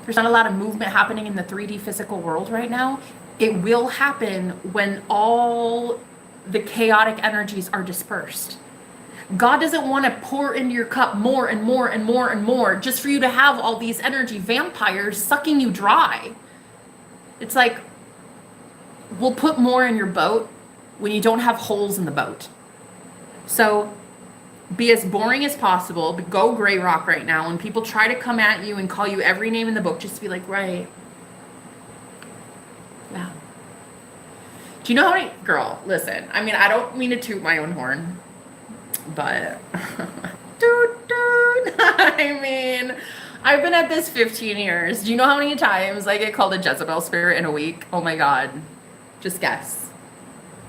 there's not a lot of movement happening in the 3D physical world right now. It will happen when all the chaotic energies are dispersed. God doesn't want to pour into your cup more and more and more and more just for you to have all these energy vampires sucking you dry. It's like, we'll put more in your boat when you don't have holes in the boat. So be as boring as possible, but go gray rock right now. When people try to come at you and call you every name in the book, just be like, right. Yeah. Do you know how many, girl, listen, I mean, I don't mean to toot my own horn, but, I mean, I've been at this 15 years. Do you know how many times I get called a Jezebel spirit in a week? Oh my God. Just guess.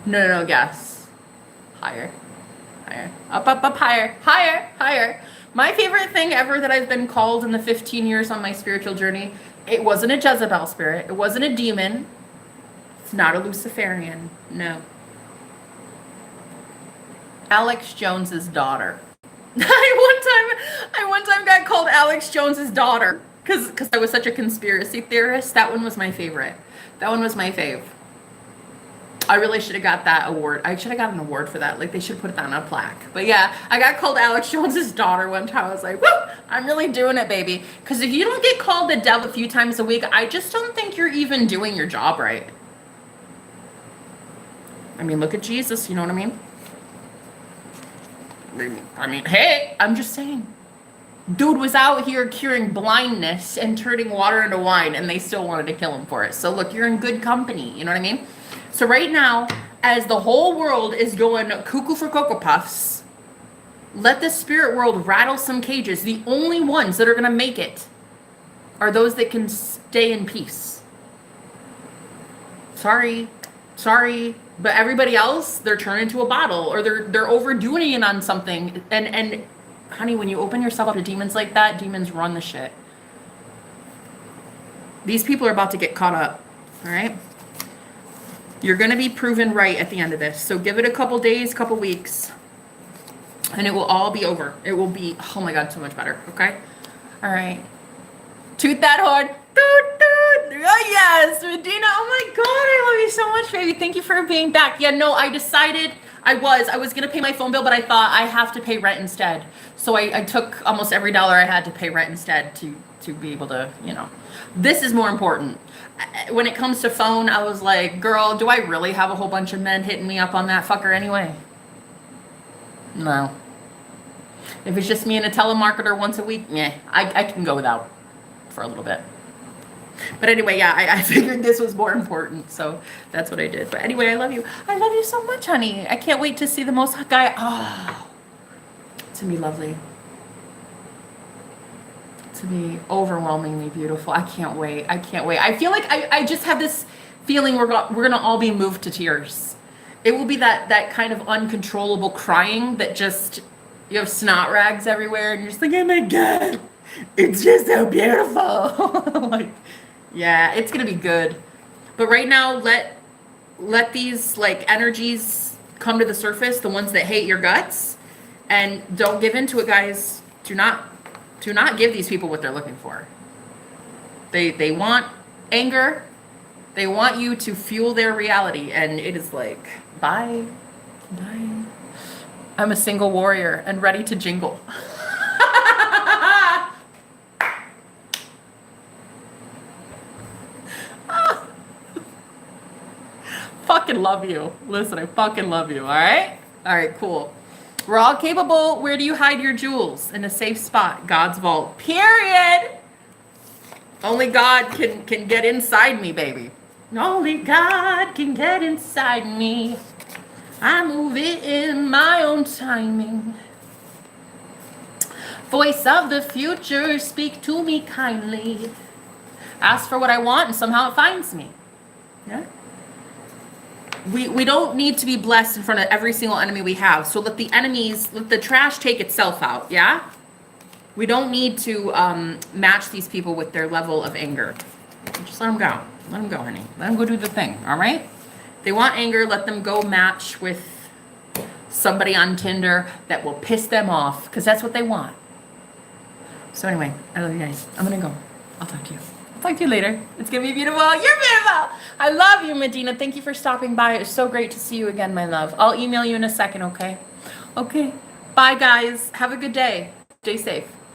No, guess. Higher. Up, higher. My favorite thing ever that I've been called in the 15 years on my spiritual journey, it wasn't a Jezebel spirit. It wasn't a demon. It's not a Luciferian. No. Alex Jones's daughter. I one time got called Alex Jones's daughter because I was such a conspiracy theorist. That one was my favorite. That one was my fave. I really should have got that award. I should have got an award for that. Like, they should put that on a plaque. But yeah, I got called Alex Jones's daughter one time. I was like, woo, I'm really doing it, baby. Because if you don't get called the devil a few times a week, I just don't think you're even doing your job right. I mean, look at Jesus. You know what I mean? I mean, hey, I'm just saying. Dude was out here curing blindness and turning water into wine, and they still wanted to kill him for it. So look, you're in good company. You know what I mean? So right now, as the whole world is going cuckoo for Cocoa Puffs, let the spirit world rattle some cages. The only ones that are going to make it are those that can stay in peace. Sorry, but everybody else, they're turned into a bottle, or they're overdoing it on something. And honey, when you open yourself up to demons like that, demons run the shit. These people are about to get caught up, all right? You're going to be proven right at the end of this. So give it a couple days, couple weeks, and it will all be over. It will be, oh my God, so much better, okay? All right. Toot that horn. Toot, toot. Oh, yes, Medina. Oh my God, I love you so much, baby. Thank you for being back. Yeah, no, I decided I was going to pay my phone bill, but I thought I have to pay rent instead. So I took almost every dollar I had to pay rent instead to be able to, you know. This is more important. When it comes to phone, I was like, girl, do I really have a whole bunch of men hitting me up on that fucker anyway? No. If it's just me and a telemarketer once a week, I can go without for a little bit. But anyway, yeah, I figured this was more important, so that's what I did. But anyway, I love you. I love you so much, honey. I can't wait to see the most hot guy. Oh. to be lovely. To be overwhelmingly beautiful. I can't wait. I can't wait. I feel like I just have this feeling we're gonna all be moved to tears. It will be that kind of uncontrollable crying that just, you have snot rags everywhere and you're just like, oh my God, it's just so beautiful. Like, yeah, it's gonna be good. But right now, let these like energies come to the surface, the ones that hate your guts, and don't give in to it, guys. Do not give these people what they're looking for. They want anger. They want you to fuel their reality, and it is like, bye. I'm a single warrior and ready to jingle. Fucking love you. Listen, I fucking love you, all right? All right, cool. We're all capable. Where do you hide your jewels? In a safe spot. God's vault. Period. Only God can get inside me, baby. Only God can get inside me. I move it in my own timing. Voice of the future, speak to me kindly. Ask for what I want and somehow it finds me. Yeah? We don't need to be blessed in front of every single enemy we have. So let the trash take itself out, yeah? We don't need to match these people with their level of anger. Just let them go. Let them go, honey. Let them go do the thing, all right? They want anger, let them go match with somebody on Tinder that will piss them off, because that's what they want. So anyway, I love you guys. I'm going to go. I'll talk to you. Talk to you later. It's gonna be beautiful. You're beautiful. I love you, Medina. Thank you for stopping by. It's so great to see you again, my love. I'll email you in a second, okay? Okay. Bye, guys. Have a good day. Stay safe.